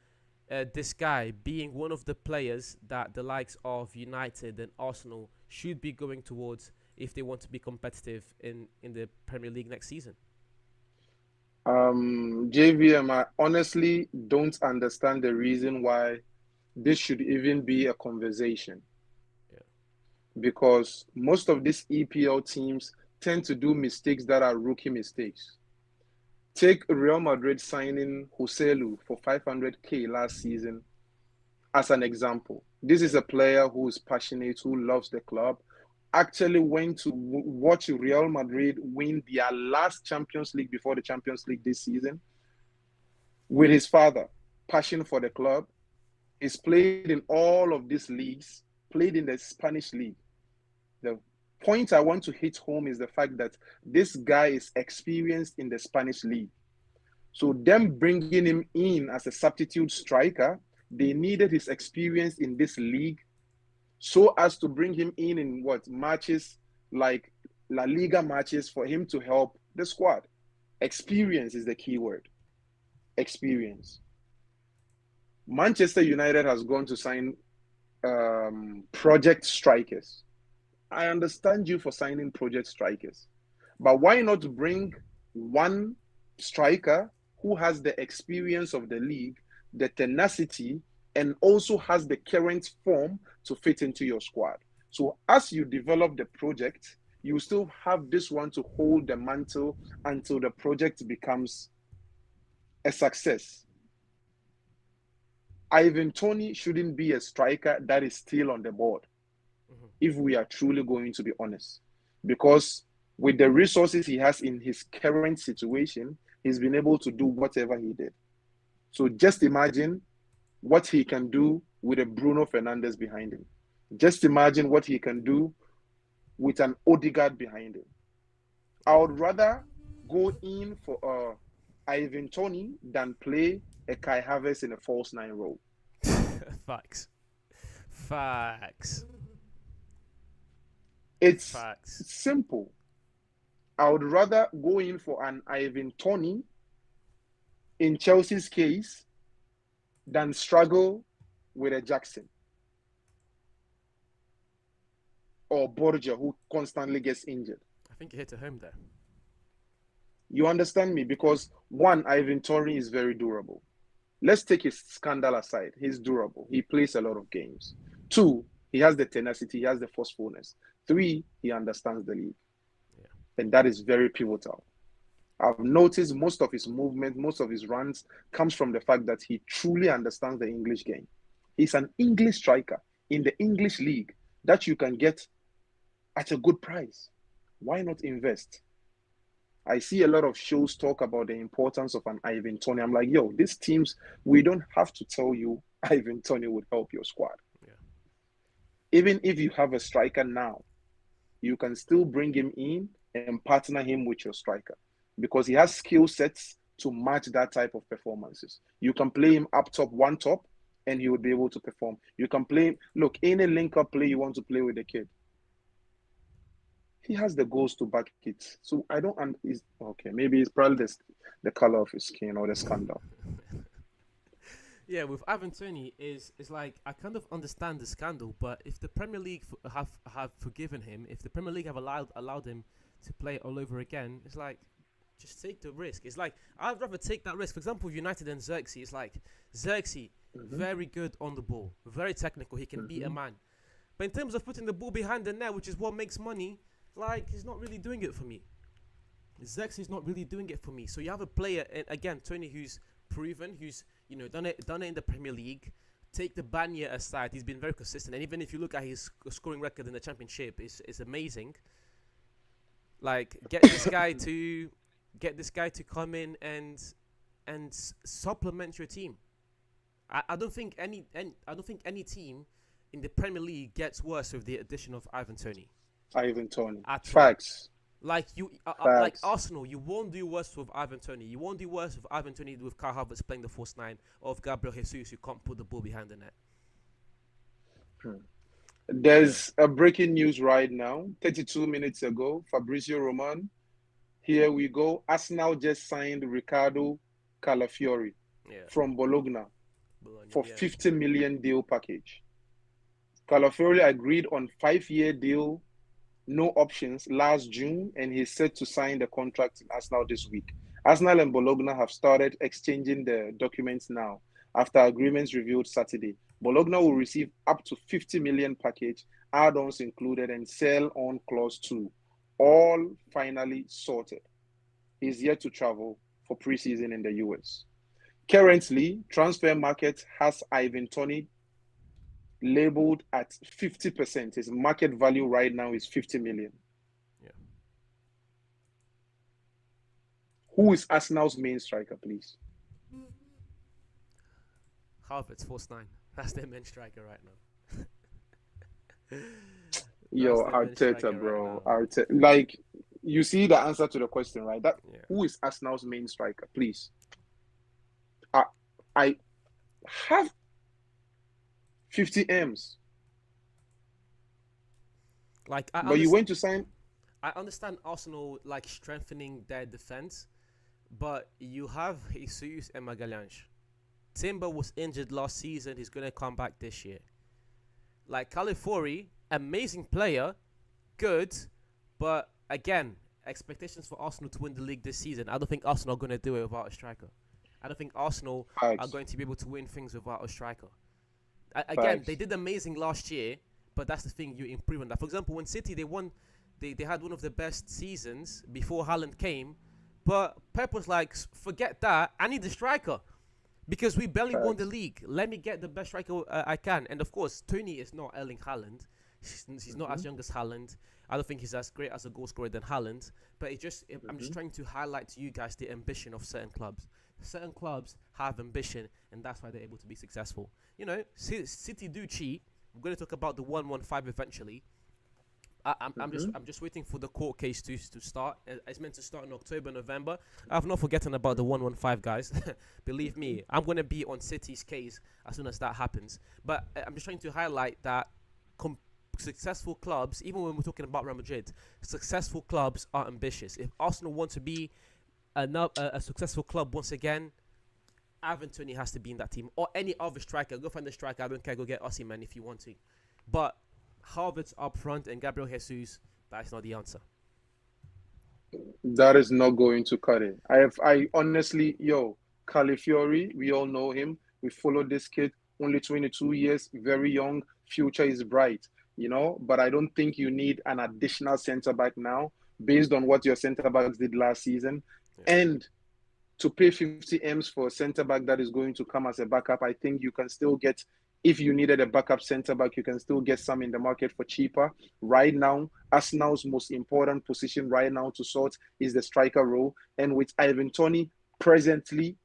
this guy being one of the players that the likes of United and Arsenal should be going towards if they want to be competitive in the Premier League next season? JVM, I honestly don't understand the reason why this should even be a conversation. Yeah. Because most of these EPL teams tend to do mistakes that are rookie mistakes. Take Real Madrid signing Joselu for 500k last season as an example. This is a player who is passionate, who loves the club, actually went to watch Real Madrid win their last Champions League before the Champions League this season with his father. Passion for the club. He's played in all of these leagues, played in the Spanish league. The point I want to hit home is the fact that this guy is experienced in the Spanish league. So them bringing him in as a substitute striker, they needed his experience in this league so as to bring him in matches like La Liga matches for him to help the squad. Experience is the key word. Experience. Manchester United has gone to sign project strikers. I understand you for signing project strikers, but why not bring one striker who has the experience of the league, the tenacity, and also has the current form to fit into your squad? So as you develop the project, you still have this one to hold the mantle until the project becomes a success. Ivan Toney shouldn't be a striker that is still on the board, if we are truly going to be honest. Because with the resources he has in his current situation, he's been able to do whatever he did. So just imagine what he can do with a Bruno Fernandes behind him. Just imagine what he can do with an Odegaard behind him. I would rather go in for Ivan Toney than play a Kai Havertz in a false nine role. Facts. It's Facts. simple. I would rather go in for an Ivan Toney in Chelsea's case than struggle with a Jackson or Borja, who constantly gets injured. I think you hit it home there. You understand me? Because one, Ivan Toney is very durable. Let's take his scandal aside. He's durable. He plays a lot of games. Two, he has the tenacity. He has the forcefulness. Three, he understands the league. Yeah. And that is very pivotal. I've noticed most of his movement, most of his runs comes from the fact that he truly understands the English game. He's an English striker in the English league that you can get at a good price. Why not invest? I see a lot of shows talk about the importance of an Ivan Toney. I'm like, yo, these teams, we don't have to tell you Ivan Toney would help your squad. Even if you have a striker now, you can still bring him in and partner him with your striker because he has skill sets to match that type of performances. You can play him up top, one top, and he would be able to perform. You can play, look, any link up play you want to play with the kid, he has the goals to back it. So I don't, and is okay. Maybe it's probably the color of his skin or the scandal. Yeah, with Ivan Toney is like I kind of understand the scandal, but if the Premier League have forgiven him, if the Premier League have allowed him to play all over again, it's like just take the risk. It's like I'd rather take that risk. For example, United and Xerxes, it's like Xerxes, very good on the ball, very technical. He can beat a man, but in terms of putting the ball behind the net, which is what makes money, like he's not really doing it for me. Xerxes is not really doing it for me. So you have a player again, Tony, who's proven, who's done it in the Premier League. Take the Banya aside, he's been very consistent, and even if you look at his scoring record in the Championship, it's amazing. Like get this guy to come in and supplement your team. I don't think any team in the Premier League gets worse with the addition of Ivan Toney. Ivan Toney. At all. Facts. Like like Arsenal, you won't do worse with Ivan Toney. You won't do worse with Ivan Toney with Kai Havertz playing the false nine, or with Gabriel Jesus who can't put the ball behind the net. There's a breaking news right now. 32 minutes ago, Fabrizio Roman. Here we go. Arsenal just signed Ricardo Calafiori from Bologna for 50 million deal package. Calafiori agreed on 5-year deal, no options, last June, and he's set to sign the contract in Arsenal this week. Arsenal and Bologna have started exchanging the documents now after agreements revealed Saturday. Bologna will receive up to 50 million package, add-ons included, and sell-on clause 2. All finally sorted. He's yet to travel for preseason in the US. Currently, Transfer Market has Ivan Toney labeled at 50%. His market value right now is 50 million. Yeah. Who is Arsenal's main striker, please? Havertz, false nine. That's their main striker right now. Yo, Arteta, bro. Arteta. Like, you see the answer to the question, right? Who is Arsenal's main striker, please? I have 50 M's. Like, but you went to sign. I understand Arsenal like strengthening their defense, but you have Jesus and Magalhães. Timber was injured last season. He's gonna come back this year. Like Calafiori, amazing player, good, but again, expectations for Arsenal to win the league this season. I don't think Arsenal are gonna do it without a striker. I don't think Arsenal are going to be able to win things without a striker. Again, they did amazing last year, but that's the thing, you improve on that. For example, when City, they had one of the best seasons before Haaland came, but Pep was like, forget that, I need a striker. Because we barely won the league. Let me get the best striker I can. And of course, Toney is not Erling Haaland. He's not as young as Haaland. I don't think he's as great as a goal scorer than Haaland. But I'm just trying to highlight to you guys the ambition of certain clubs. Certain clubs have ambition, and that's why they're able to be successful. You know, City do cheat. We're going to talk about the 115 eventually. I'm just waiting for the court case to start. It's meant to start in October, November. I've not forgotten about the 115 guys. Believe me, I'm going to be on City's case as soon as that happens. But I'm just trying to highlight that successful clubs, even when we're talking about Real Madrid, successful clubs are ambitious. If Arsenal want to be a successful club once again, Ivan Toney has to be in that team, or any other striker. Go find a striker. I don't care. Go get Osimhen if you want to. But Havertz up front and Gabriel Jesus, that's not the answer. That is not going to cut it. I honestly, Calafiori, we all know him. We followed this kid, only 22 years, very young, future is bright, but I don't think you need an additional centre-back now based on what your centre-backs did last season. Yeah. And to pay 50 M's for a centre-back that is going to come as a backup, I think you can still get, if you needed a backup centre-back, you can still get some in the market for cheaper. Right now, Arsenal's most important position right now to sort is the striker role. And with Ivan Toney presently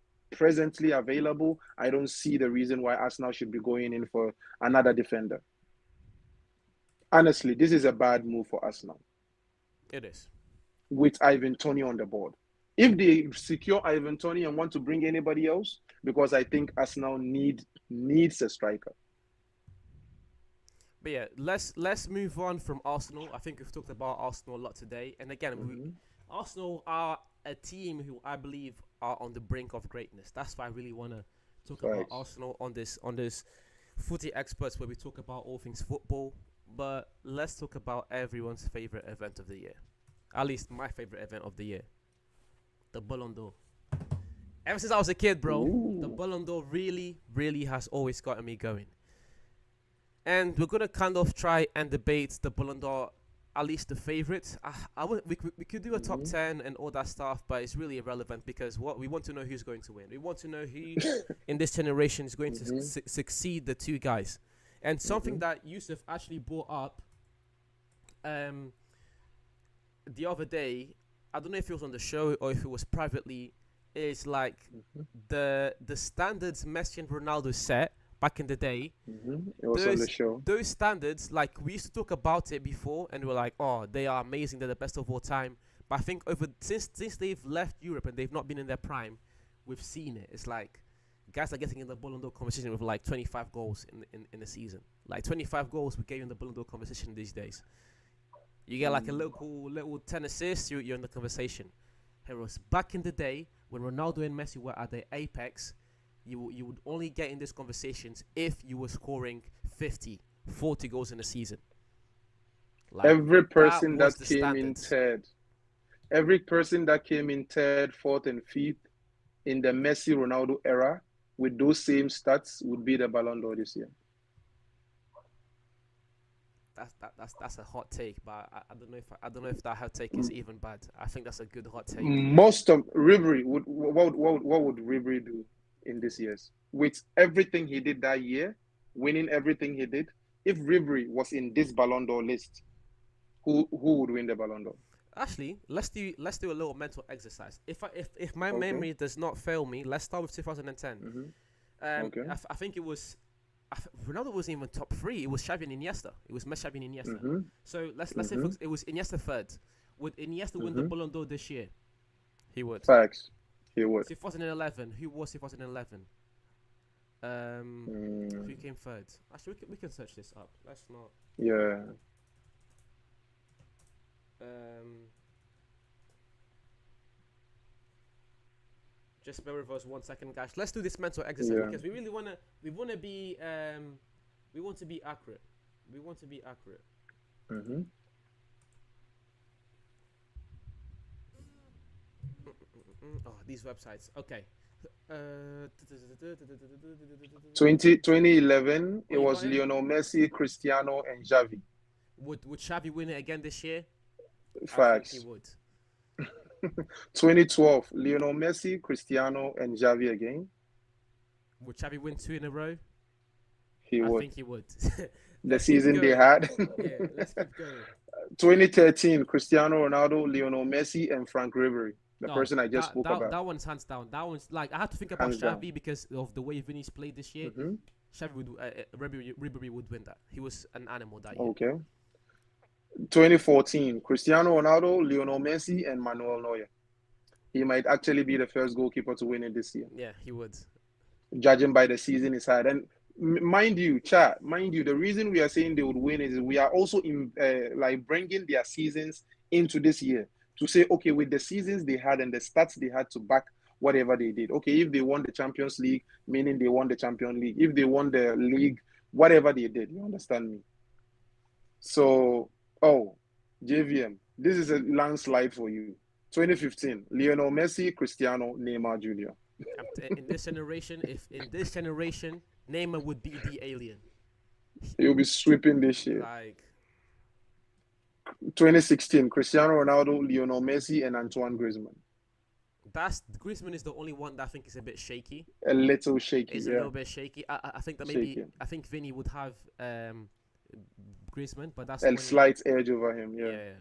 available, I don't see the reason why Arsenal should be going in for another defender. honestly, this is a bad move for us now It is. with Ivan Toney on the board. If they secure Ivan Toney and want to bring anybody else, because I think Arsenal needs a striker. But yeah, let's move on from Arsenal. I think we've talked about Arsenal a lot today. And again, Arsenal are a team who I believe are on the brink of greatness. That's why I really want to talk about Arsenal on this footy experts where we talk about all things football. But let's talk about everyone's favorite event of the year. At least my favorite event of the year. The Ballon d'Or. Ever since I was a kid, bro, the Ballon d'Or really, really has always gotten me going. And we're going to kind of try and debate the Ballon d'Or, at least the favorites. We could do a top 10 and all that stuff, but it's really irrelevant because what we want to know who's going to win. We want to know who in this generation is going to succeed the two guys. And something that Yusuf actually brought up the other day, I don't know if it was on the show or if it was privately, is like the standards Messi and Ronaldo set back in the day. It was on the show. Those standards, like we used to talk about it before, and we're like, oh, they are amazing, they're the best of all time. But I think since they've left Europe and they've not been in their prime, we've seen it. It's like guys are getting in the Ballon d'Or conversation with like 25 goals in a season. Like 25 goals we get you in the Ballon d'Or conversation these days. You get like a little 10 assists, you're in the conversation. Heroes. Back in the day, when Ronaldo and Messi were at their apex, you would only get in these conversations if you were scoring 50, 40 goals in a season. Like, every person that came in third, every person that came in third, fourth, and fifth in the Messi Ronaldo era with those same stats would be the Ballon d'Or this year. That's a hot take, but I don't know if that hot take is even bad. I think that's a good hot take. Most of Ribery what would Ribery do in this year's with everything he did that year, winning everything he did? If Ribery was in this Ballon d'Or list, who would win the Ballon d'Or? Actually, let's do a little mental exercise. If my memory does not fail me, let's start with 2010. I think it was. Ronaldo wasn't even top 3. It was Xavi and Iniesta. It was Messi, Xavi, and Iniesta. So let's say it was Iniesta third. Would Iniesta win the Ballon d'Or this year? He would. Facts. He would. 2011. Who was 2011? Who came third? Actually, we can search this up. Let's not. Yeah. Just bear with us 1 second, guys. Let's do this mental exercise because we really want to be accurate. We want to be accurate. Oh, these websites. Okay. 2011, it was Lionel Messi, Cristiano, and Xavi. Would Xavi win it again this year? Facts. I think he would. 2012, Lionel Messi, Cristiano, and Xavi again. Would Xavi win 2 in a row? I think he would. The season they had. Yeah, let's keep going. 2013, Cristiano Ronaldo, Lionel Messi, and Frank Ribery. The person I just spoke about. That one's hands down. That one's like I had to think about Xavi because of the way Vinny's played this year. Xavi would Ribery would win that. He was an animal that year. Okay. 2014, Cristiano Ronaldo, Lionel Messi, and Manuel Neuer. He might actually be the first goalkeeper to win it this year. Yeah, he would. Judging by the season he's had. And mind you, the reason we are saying they would win is we are also like bringing their seasons into this year to say, okay, with the seasons they had and the stats they had to back whatever they did. Okay, if they won the Champions League, meaning they won the Champions League. If they won the league, whatever they did, you understand me? So, JVM, this is a landslide for you. 2015, Lionel Messi, Cristiano, Neymar Jr. In this generation, Neymar would be the alien. He'll be sweeping this year. Like 2016, Cristiano Ronaldo, Lionel Messi, and Antoine Griezmann. Griezmann is the only one that I think is a bit shaky. A little shaky. It's a little bit shaky. I think that maybe shaky. I think Vinny would have Griezmann, but that's a slight edge over him. Yeah.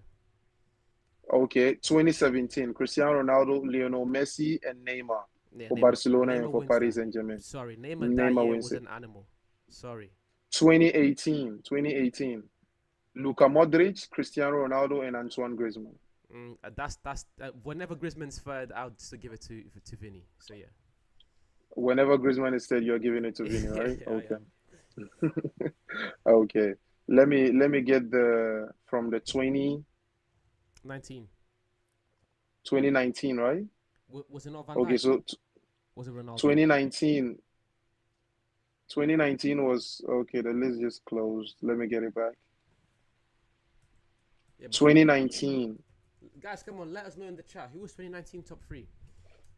Okay, 2017, Cristiano Ronaldo, Lionel Messi, and Neymar for Barcelona and for Paris Saint-Germain. Sorry, Neymar that year was an animal. Sorry. 2018, Luka Modric, Cristiano Ronaldo, and Antoine Griezmann. That's whenever Griezmann's third, I'll still give it to Vinny. So yeah. Whenever Griezmann is said, you're giving it to Vini, Yeah, right? yeah, Okay. yeah. Okay. Let me get the from the 19. 2019, right? Was it not Van Okay, Dijk? so Was it Ronaldo? 2019 2019 was okay, the list just closed. Let me get it back. Yeah, before 2019. guys, come on, let us know in the chat who was 2019 top three.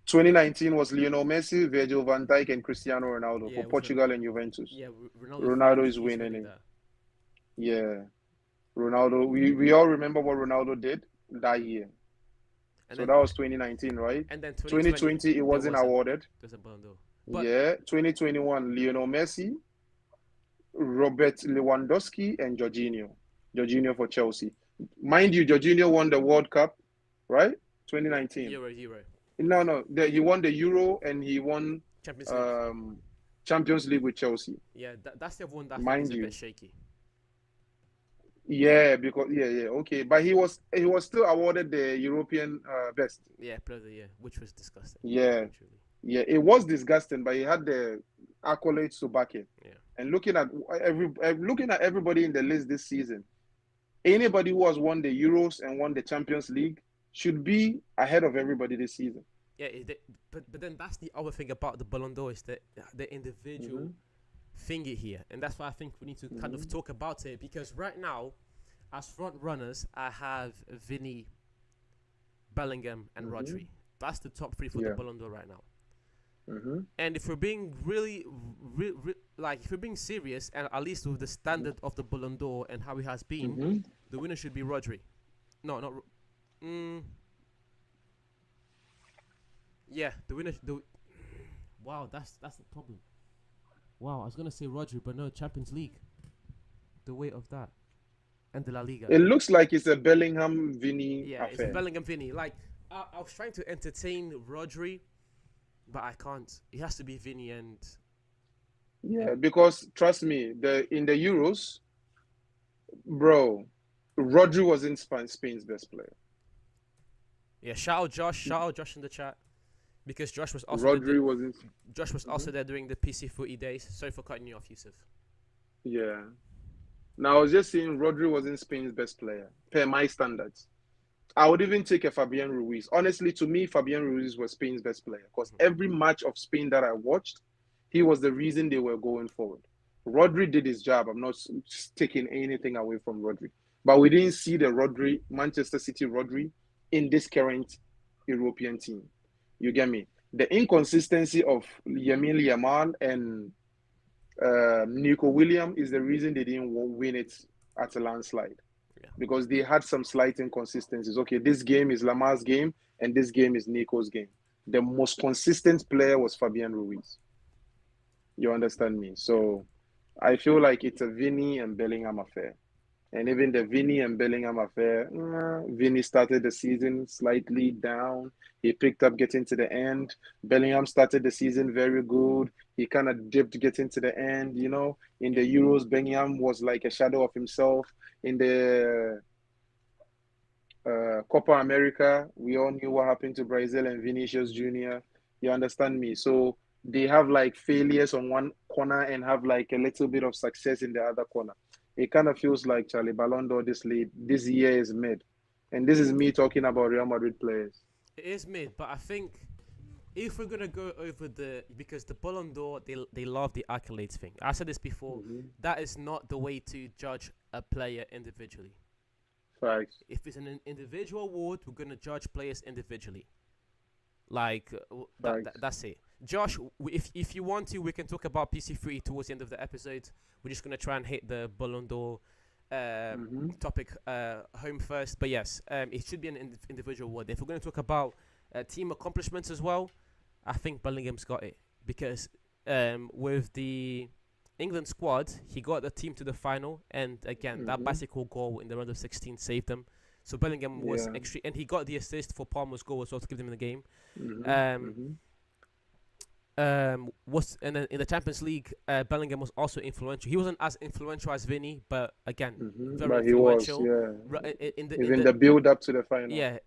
2019 was Lionel Messi, Virgil van Dijk, and Cristiano Ronaldo Yeah, for it was Portugal and Juventus. yeah, Ronaldo Ronaldo finally is he's winning finally it. there. Yeah. Ronaldo, we all remember what Ronaldo did that year. And So then that was 2019, right? and then 2020 2020, it there wasn't wasn't awarded. there's a Ballon d'Or. But Yeah. 2021, Lionel Messi, Robert Lewandowski, and Jorginho. Jorginho for Chelsea. Mind you, Jorginho won the World Cup, right? 2019. Euro No. He won the Euro and he won Champions League. um, Champions League with Chelsea. Yeah, that's the one that I think is Mind a you. bit shaky. Yeah, because okay. But he was still awarded the European best. Yeah, player of the year, which was disgusting. Yeah. Truly. Yeah, it was disgusting, but he had the accolades to back it. Yeah. And looking at everybody in the list this season, anybody who has won the Euros and won the Champions League should be ahead of everybody this season. Yeah, but then that's the other thing about the Ballon d'Or is the individual thingy here, and that's why I think we need to kind of talk about it, because right now, as front runners, I have Vinny, Bellingham, and Rodri. That's the top three for the Ballon d'Or right now. And if we're being really, if we're being serious, and at least with the standard of the Ballon d'Or and how it has been, the winner should be Rodri. No, not. Yeah, the winner. Wow, that's the problem. Wow, I was gonna say Rodri, but no, Champions League. The weight of that, and the La Liga. It looks like it's a Bellingham Vinny Yeah, affair. it's Bellingham Vinny. Like I was trying to entertain Rodri, but I can't. It has to be Vinny and. Yeah, because trust me, in the Euros, bro, Rodri was in Spain's best player. Yeah, shout out Josh in the chat, because Josh was also also there during the PC Footy days. Sorry for cutting you off, Yusuf. Yeah. Now I was just saying Rodri was in Spain's best player per my standards. I would even take a Fabian Ruiz. Honestly, to me, Fabian Ruiz was Spain's best player because every match of Spain that I watched, he was the reason they were going forward. Rodri did his job. I'm not taking anything away from Rodri. But we didn't see the Manchester City Rodri in this current European team. You get me? The inconsistency of Lamine Yamal and Nico Williams is the reason they didn't win it at a landslide. Yeah. Because they had some slight inconsistencies. Okay, this game is Lamar's game and this game is Nico's game. The most consistent player was Fabian Ruiz. You understand me? So I feel like it's a Vinny and Bellingham affair. And even the Vinny and Bellingham affair, Vinny started the season slightly down. He picked up getting to the end. Bellingham started the season very good. He kind of dipped getting to the end, you know. In the Euros, Bellingham was like a shadow of himself. In the Copa America, we all knew what happened to Brazil and Vinicius Jr. You understand me? So they have like failures on one corner and have like a little bit of success in the other corner. It kind of feels like Charlie Ballon d'Or this year is mid. And this is me talking about Real Madrid players. It is mid, but I think if we're going to go over because the Ballon d'Or, they love the accolades thing. I said this before, that is not the way to judge a player individually. Facts. If it's an individual award, we're going to judge players individually. Like, that's it. Josh, if you want to, we can talk about PC3 towards the end of the episode. We're just going to try and hit the Ballon d'Or topic home first. But yes, it should be an individual award. If we're going to talk about team accomplishments as well, I think Bellingham's got it. Because with the England squad, he got the team to the final. And again, that bicycle goal in the round of 16 saved them. So Bellingham was extreme, and he got the assist for Palmer's goal as well to give them in the game. Was and then in the Champions League, Bellingham was also influential. He wasn't as influential as Vinny, but again, very But he was, influential. yeah. In Even the the build up to the final. yeah,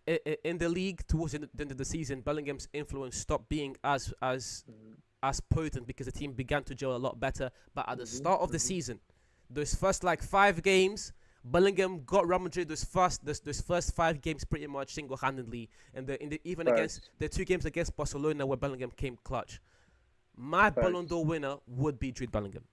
in the league towards the end of the season, Bellingham's influence stopped being as potent because the team began to gel a lot better. But at the start of the season, those first like 5 games, Bellingham got Real Madrid those first 5 games pretty much single-handedly, and even against the 2 games against Barcelona where Bellingham came clutch. My Ballon d'Or winner would be Jude Bellingham.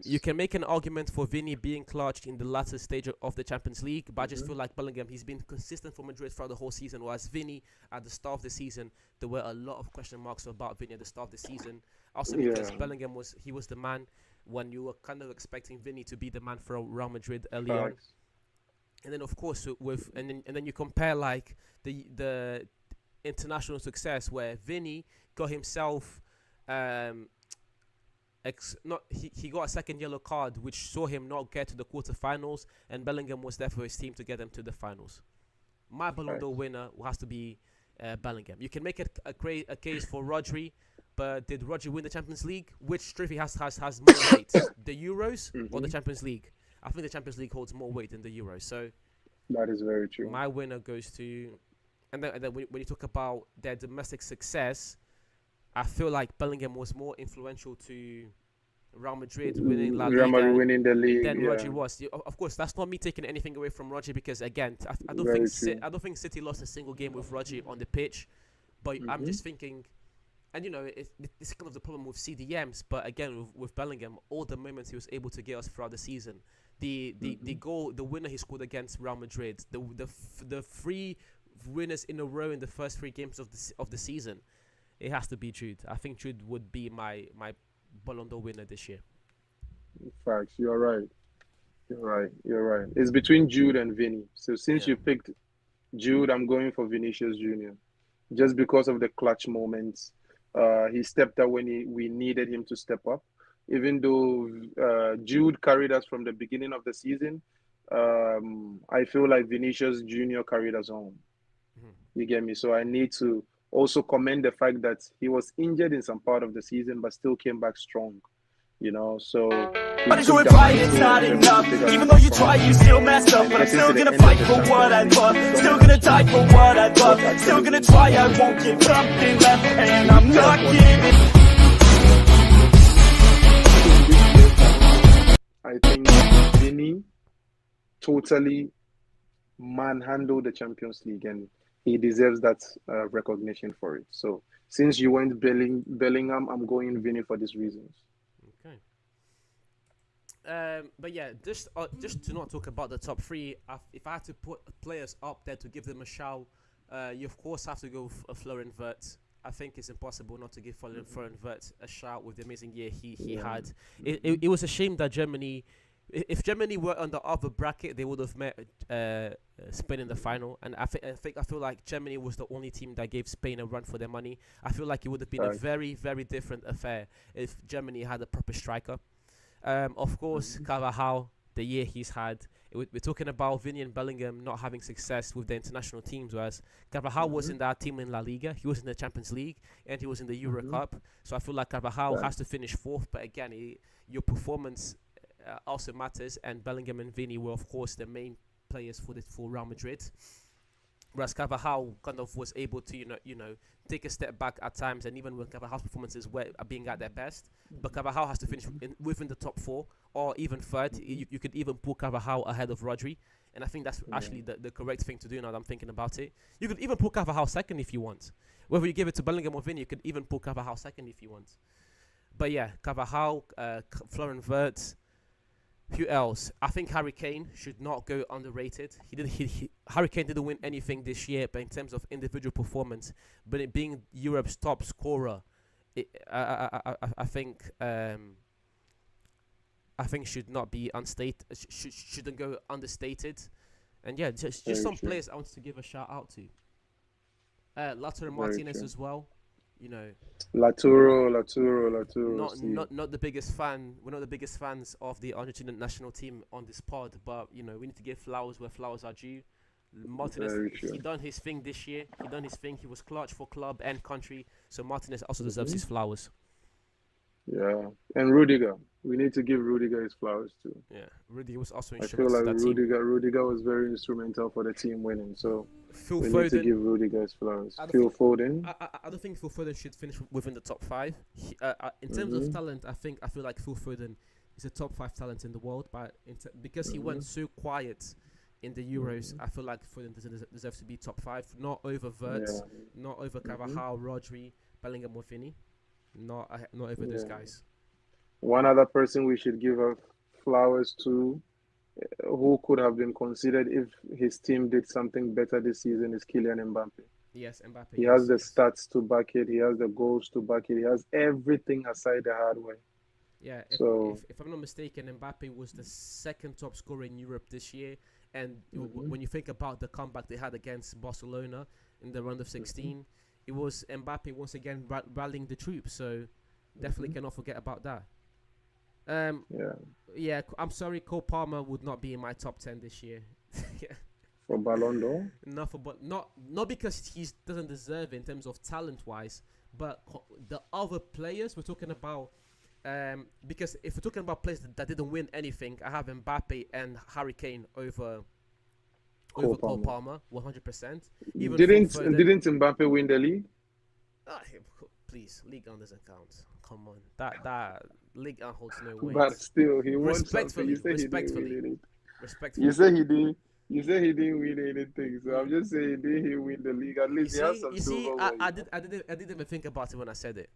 You can make an argument for Vinny being clutch in the latter stage of the Champions League, but I just feel like Bellingham, he's been consistent for Madrid throughout the whole season, whereas Vinny, at the start of the season, there were a lot of question marks about Vinny at the start of the season. Also because Bellingham was the man when you were kind of expecting Vinny to be the man for Real Madrid early on. And then of course and then you compare like the international success where Vinny got himself he got a second yellow card, which saw him not get to the quarterfinals, and Bellingham was there for his team to get them to the finals. My Ballon d'Or winner has to be Bellingham. You can make it a case for Rodri, but did Rodri win the Champions League? Which trophy has more weight, the Euros or the Champions League? I think the Champions League holds more weight than the Euros. So that is very true. My winner goes to, and then when you talk about their domestic success, I feel like Bellingham was more influential to Real Madrid winning La Liga winning the league than Rodri was. Of course, that's not me taking anything away from Rodri because again, I don't think City lost a single game with Rodri on the pitch. But I'm just thinking, and it's kind of the problem with CDMs. But again, with Bellingham, all the moments he was able to get us throughout the season, the goal, the winner he scored against Real Madrid, the 3 winners in a row in the first 3 games of the season. It has to be Jude. I think Jude would be my Ballon d'Or winner this year. Facts. You're right. It's between Jude and Vinny. So since you picked Jude, I'm going for Vinicius Junior, just because of the clutch moments. He stepped up when we needed him to step up. Even though Jude carried us from the beginning of the season, I feel like Vinicius Junior carried us home. You get me? So I need to also commend the fact that he was injured in some part of the season, but still came back strong. So. But to it right, it's not enough. Even though you try, you still mess up. But I'm still gonna fight for what I love. Still gonna die for what I love. Still gonna try, I won't give up in left. And I'm not giving. I think Vinny totally manhandled the Champions League, and he deserves that recognition for it. So since you went Bellingham, I'm going Vinny for these reasons. Okay. But yeah, just to not talk about the top 3, if I had to put players up there to give them a shout, you of course have to go Florian Wirtz. I think it's impossible not to give Florian Wirtz a shout with the amazing year he had. It was a shame that Germany. If Germany were on the other bracket, they would have met Spain in the final. And I feel like Germany was the only team that gave Spain a run for their money. I feel like it would have been a very, very different affair if Germany had a proper striker. Of course, Carvajal, the year he's had. We're talking about Vinny and Bellingham not having success with the international teams, whereas Carvajal was in that team in La Liga. He was in the Champions League and he was in the Euro Cup. So I feel like Carvajal has to finish 4th. But again, your performance also matters, and Bellingham and Vinny were of course the main players for Real Madrid, whereas Carvajal kind of was able to take a step back at times, and even when Carvajal's performances were being at their best, but Carvajal has to finish within the top 4 or even 3rd. You could even put Carvajal ahead of Rodri, and I think that's actually the correct thing to do now that I'm thinking about it. You could even put Carvajal 2nd if you want. Whether you give it to Bellingham or Vinny, you could even put Carvajal 2nd if you want. But yeah, Carvajal, Florian Wirtz. Who else? I think Harry Kane should not go underrated. Harry Kane didn't win anything this year, but in terms of individual performance, but it being Europe's top scorer, I think should not be unstated. Shouldn't go understated. And yeah, just some players I want to give a shout out to. Lautaro Martinez as well. Lautaro. Not the biggest fan. We're not the biggest fans of the Argentinian national team on this pod, but we need to give flowers where flowers are due. Martinez, Very he true. done his thing this year. He done his thing. He was clutch for club and country. So Martinez also deserves his flowers. Yeah, and Rudiger. We need to give Rudiger his flowers too. Yeah, Rudy was also I feel instrumental to like that team. Rudiger was very instrumental for the team winning. So Phil we need to Foden. give Rudiger his flowers. I don't Phil think Foden. I don't think Phil Foden should finish within the top five. In terms of Mm-hmm. talent, I feel like Phil Foden is a top five talent in the world, but because he went so quiet in the Euros, I feel like Foden deserves to be top five. Not over Wirtz, Yeah. not over Carvajal, Rodri, Bellingham, or Vinny. Not over those Yeah. guys. One other person we should give our flowers to, who could have been considered if his team did something better this season, is Kylian Mbappe. Yes, Mbappe. He Yes, has the yes. stats to back it. He has the goals to back it. He has everything aside the hard way. Yeah, So if I'm not mistaken, Mbappe was the second top scorer in Europe this year. And Mhm. when you think about the comeback they had against Barcelona in the round of 16, it was Mbappe once again rallying the troops. So definitely cannot forget about that. yeah, Yeah, I'm sorry, Cole Palmer would not be in my top 10 this year. Yeah, for Ballon d'Or. but not because he doesn't deserve it in terms of talent wise, but the other players we're talking about. Because if we're talking about players that didn't win anything, I have Mbappe and Harry Kane over Cole Palmer, 100%. Even Didn't Phil Foden. didn't Mbappe win the league? Please, League 1 doesn't count. Come on, that League 1 holds no weight. But still, he won something. Respectfully, You say he didn't respectfully. win anything. Respectfully. You say he didn't. You say he didn't win anything. So I'm just saying, did he win the league? At least he has some You see, silverware. I didn't even think about it when I said it,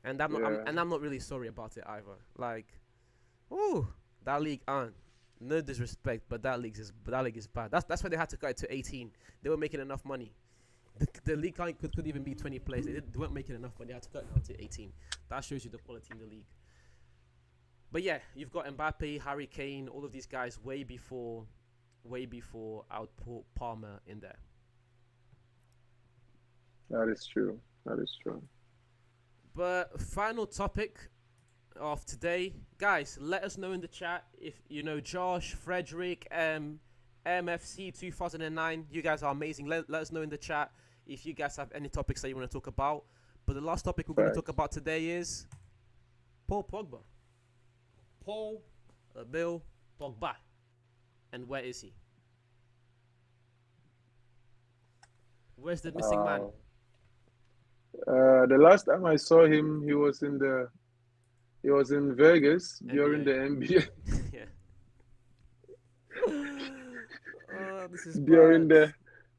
and I'm not really sorry about it either. Like, ooh, that League 1. No disrespect, but that league is bad. That's why they had to cut it to 18. They were making enough money. The league could even be 20 players. They weren't making enough money. They had to cut it down to 18. That shows you the quality in the league. But yeah, you've got Mbappe, Harry Kane, all of these guys way before I would put Palmer in there. That is true. That is true. But final topic of today, guys, let us know in the chat if you know Josh, Frederick, MFC 2009. You guys are amazing. Let us know in the chat if you guys have any topics that you want to talk about. But the last topic we're going to talk about today is Paul Pogba. Paul Bill Pogba. And where is he? Where's the missing man? The last time I saw him, he was in Vegas during the NBA. Yeah. Oh, this is during bad.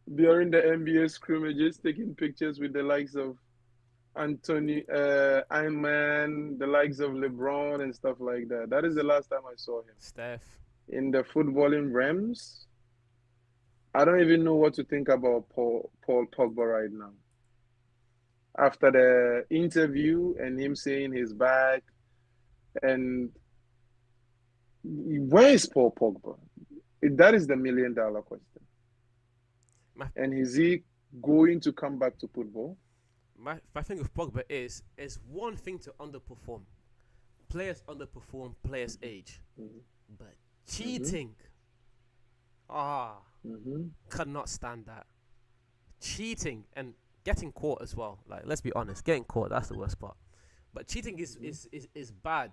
the NBA scrimmages, taking pictures with the likes of Anthony, Iron Man, the likes of LeBron and stuff like that. That is the last time I saw him. Steph. In the footballing realms, I don't even know what to think about Paul Pogba right now. After the interview and him saying he's back, and where is Paul Pogba? That is the $1 million question. And is he going to come back to football? My thing with Pogba is one thing to underperform. Players underperform, players age. But cheating, cannot stand that. Cheating and getting caught as well. Like, let's be honest, getting caught, that's the worst part. But cheating is bad.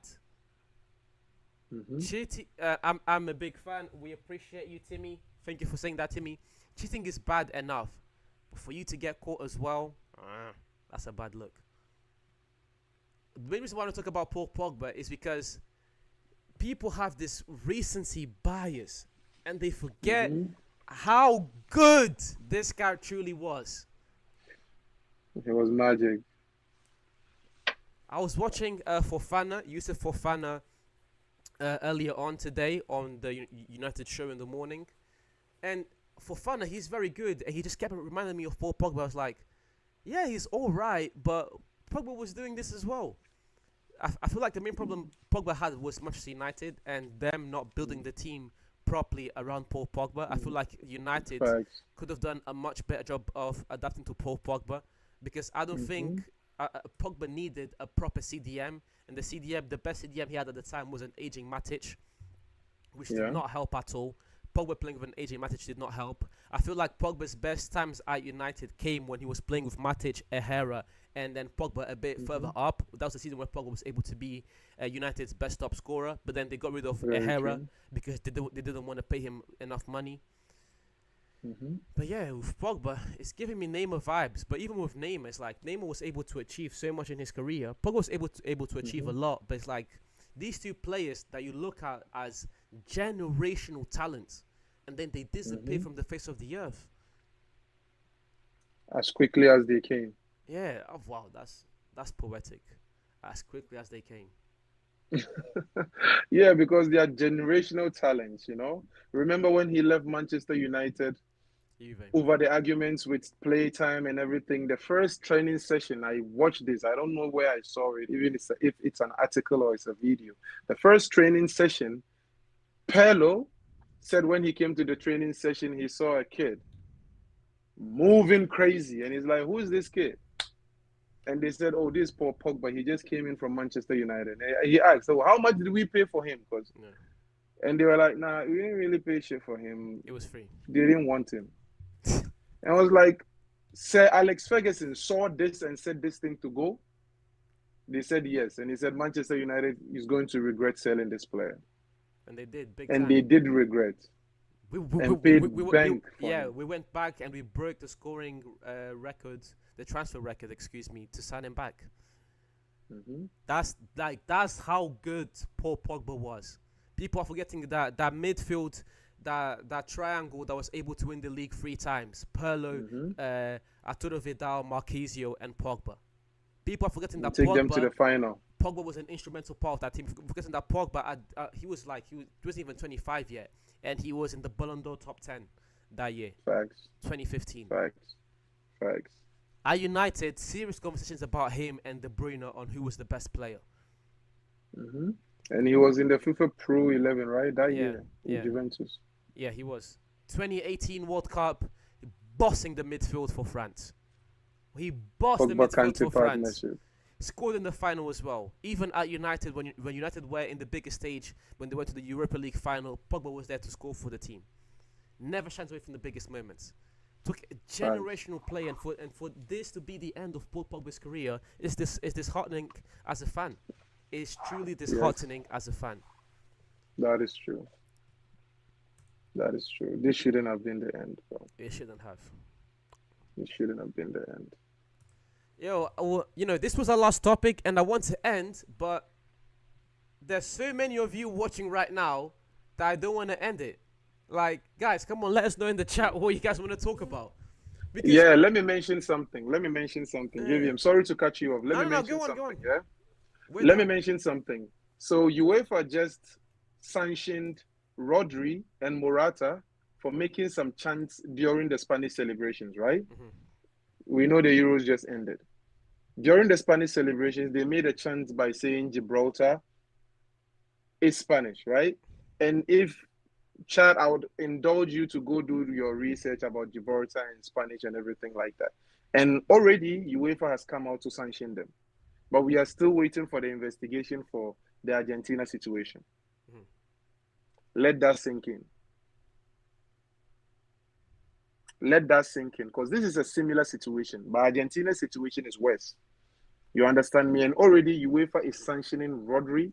Cheating, I'm a big fan. We appreciate you, Timmy. Thank you for saying that, Timmy. Cheating is bad enough, but for you to get caught as well, that's a bad look. The main reason why I want to talk about Paul Pogba is because people have this recency bias, and they forget how good this guy truly was. It was magic. I was watching Yusuf Fofana, earlier on today on the United show in the morning, and Fofana, he's very good, and he just kept reminding me of Paul Pogba. I was like, yeah, he's all right, but Pogba was doing this as well. I feel like the main problem Pogba had was Manchester United and them not building the team properly around Paul Pogba. I feel like United could have done a much better job of adapting to Paul Pogba, because I don't think Pogba needed a proper CDM, and the best CDM he had at the time was an aging Matic, which did not help at all. Pogba playing with an aging Matic did not help. I feel like Pogba's best times at United came when he was playing with Matic, Herrera, and then Pogba a bit further up. That was the season where Pogba was able to be United's best top scorer. But then they got rid of Very Herrera true. because they didn't want to pay him enough money. Mm-hmm. But yeah, with Pogba, it's giving me Neymar vibes. But even with Neymar, it's like Neymar was able to achieve so much in his career. Pogba was able to achieve a lot. But it's like these two players that you look at as generational talents, and then they disappear from the face of the earth. As quickly as they came. Yeah, oh, wow, that's poetic. As quickly as they came. Yeah, because they are generational talents, you know. Remember when he left Manchester United Juve. over the arguments with playtime and everything? The first training session, I watched this. I don't know where I saw it, even if it's an article or it's a video. The first training session, Pirlo said when he came to the training session, he saw a kid moving crazy. And he's like, who is this kid? And they said, oh, this poor Pogba. He just came in from Manchester United. And he asked, so how much did we pay for him? And they were like, nah, we didn't really pay shit for him. It was free. They didn't want him. And I was like, Sir Alex Ferguson saw this and said this thing to go. They said yes. And he said Manchester United is going to regret selling this player. And they did, big And time. they did regret. We went back and we broke the scoring record, the transfer record, to sign him back. That's how good Paul Pogba was. People are forgetting that midfield, that triangle that was able to win the league 3 times: Pirlo, Arturo Vidal, Marquisio, and Pogba. People are forgetting that take them to the final. Pogba was an instrumental part of that team. Forgetting that Pogba, he wasn't even 25 yet, and he was in the Ballon d'Or top 10 that year. Facts. 2015. Facts. At United, serious conversations about him and De Bruyne on who was the best player. And he was in the FIFA Pro 11, right? That year in Juventus. Yeah, he was. 2018 World Cup, bossing the midfield for France. He bossed the midfield for France. Scored in the final as well. Even at United, when United were in the biggest stage, when they went to the Europa League final, Pogba was there to score for the team. Never shies away from the biggest moments. Took a generational play, and for this to be the end of Paul Pogba's career is disheartening as a fan. It's truly disheartening as a fan. That is true. This shouldn't have been the end, bro. It shouldn't have. It shouldn't have been the end. Yo, this was our last topic, and I want to end, but there's so many of you watching right now that I don't want to end it. Like, guys, come on, let us know in the chat what you guys want to talk about. Because let me mention something. Vivian, sorry to cut you off. Let me mention something. Yeah. Let me mention something. So UEFA just sanctioned Rodri and Morata for making some chants during the Spanish celebrations, right? We know the Euros just ended. During the Spanish celebrations, they made a chant by saying Gibraltar is Spanish, right? And if Chad, I would indulge you to go do your research about Gibraltar in Spanish and everything like that. And already UEFA has come out to sanction them. But we are still waiting for the investigation for the Argentina situation. Let that sink in. Because this is a similar situation. But Argentina's situation is worse. You understand me? And already UEFA is sanctioning Rodri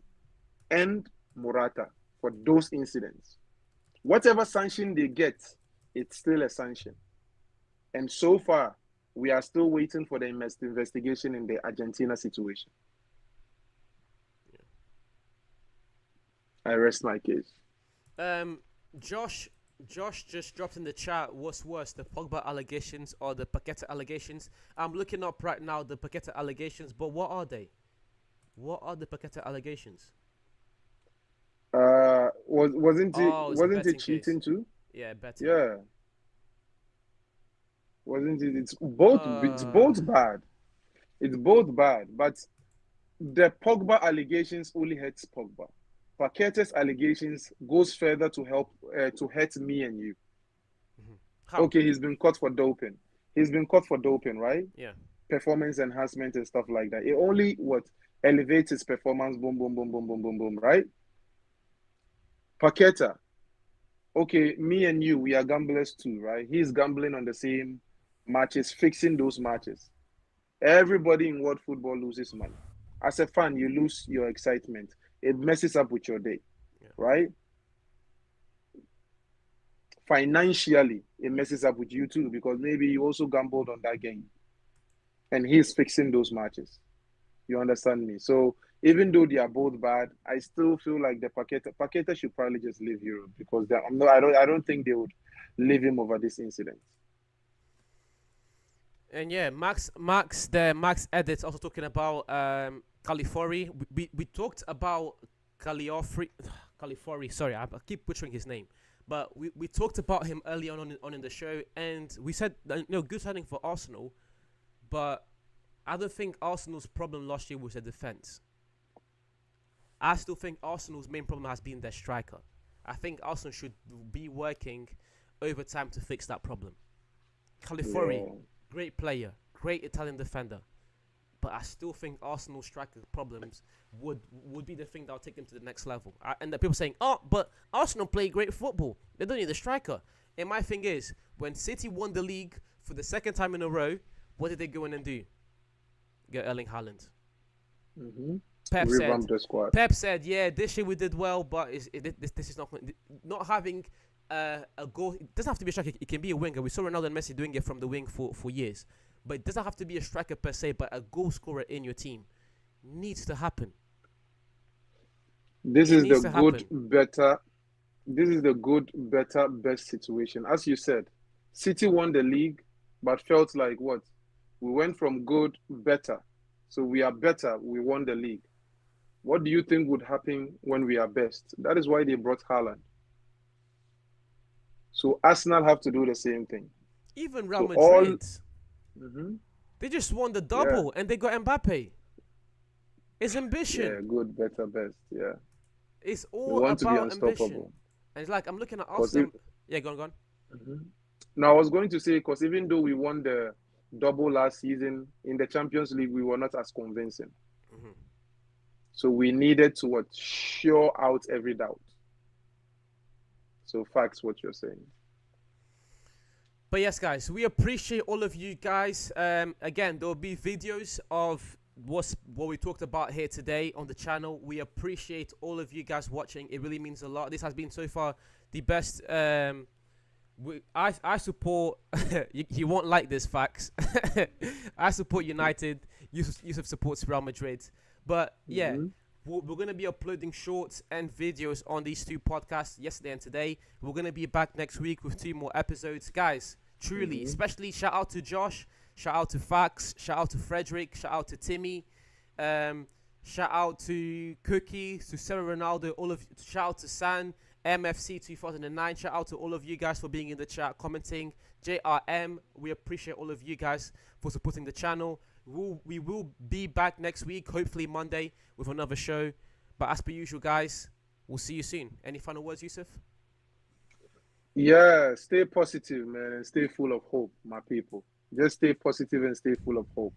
and Morata for those incidents. Whatever sanction they get, it's still a sanction. And so far, we are still waiting for the investigation in the Argentina situation. I rest my case. Josh just dropped in the chat, what's worse, the Pogba allegations or the Paqueta allegations? I'm looking up right now the Paqueta allegations, but what are they? What are the Paqueta allegations? Wasn't it cheating too? Yeah, betting. Yeah. Wasn't it? It's both bad. It's both bad. But the Pogba allegations only hurts Pogba. Paqueta's allegations goes further to hurt me and you. How? Okay, he's been caught for doping. Right? Yeah. Performance enhancement and stuff like that. It only elevates his performance, boom, boom, boom, boom, boom, boom, boom, right? Paqueta, okay, me and you, we are gamblers too, right? He's gambling on the same matches, fixing those matches. Everybody in world football loses money. As a fan, you lose your excitement. It messes up with your day, Yeah. right? Financially, it messes up with you too because maybe you also gambled on that game and he's fixing those matches. You understand me? So even though they are both bad, I still feel like the Paqueta should probably just leave Europe because I'm not, I don't think they would leave him over this incident. And yeah, Max edits also talking about Califori. We talked about Caliofri Califori. Sorry, I keep butchering his name. But we talked about him early on in the show, and we said good signing for Arsenal, but I don't think Arsenal's problem last year was the defense. I still think Arsenal's main problem has been their striker. I think Arsenal should be working overtime to fix that problem. Califori, Yeah. great player, great Italian defender, but I still think Arsenal striker problems would be the thing that will take them to the next level. And the people saying, oh, but Arsenal play great football. They don't need a striker. And my thing is, when City won the league for the second time in a row, what did they go in and do? Get Erling Haaland. Mm-hmm. Pep The squad. said, yeah, this year we did well, but this is not having a goal. It doesn't have to be a striker. It can be a winger. We saw Ronaldo and Messi doing it from the wing for years. But it doesn't have to be a striker per se, but a goal scorer in your team needs to happen. This It is needs the to good, happen. better. This is the good, better, best situation. As you said, City won the league, but felt like what? We went from good, better. So we are better. We won the league. What do you think would happen when we are best? That is why they brought Haaland. So Arsenal have to do the same thing. Even Real So all, Madrid, mhm, they just won the yeah, double and they got Mbappe. It's yeah, ambition. good, better, best. Yeah, It's we all want to be about ambition. unstoppable. And it's like, I'm looking at Cause if, Arsenal. Yeah, go on. mhm. Now I was going to say because even though we won the double last season in the Champions League, we were not as convincing. Hmm. So we needed to what show out every doubt. So facts, what you're saying. But yes, guys, we appreciate all of you guys. Again, there will be videos of what we talked about here today on the channel. We appreciate all of you guys watching. It really means a lot. This has been so far the best. I support. you won't like this, facts. I support United. Yusuf supports Real Madrid. But yeah, Mm-hmm. we're going to be uploading shorts and videos on these two podcasts yesterday and today. We're going to be back next week with 2 more episodes. Guys, truly, Mm-hmm. especially shout out to Josh, shout out to Fax, shout out to Frederick, shout out to Timmy, shout out to Cookie, to Sarah Ronaldo, shout out to San, MFC 2009. Shout out to all of you guys for being in the chat, commenting. JRM, we appreciate all of you guys for supporting the channel. We will be back next week, hopefully Monday, with another show. But as per usual, guys, we'll see you soon. Any final words, Yusuf? Yeah, stay positive, man, and stay full of hope, my people. Just stay positive and stay full of hope.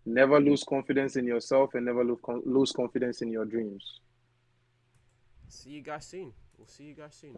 Never lose confidence in yourself and never lose confidence in your dreams. See you guys soon. We'll see you guys soon.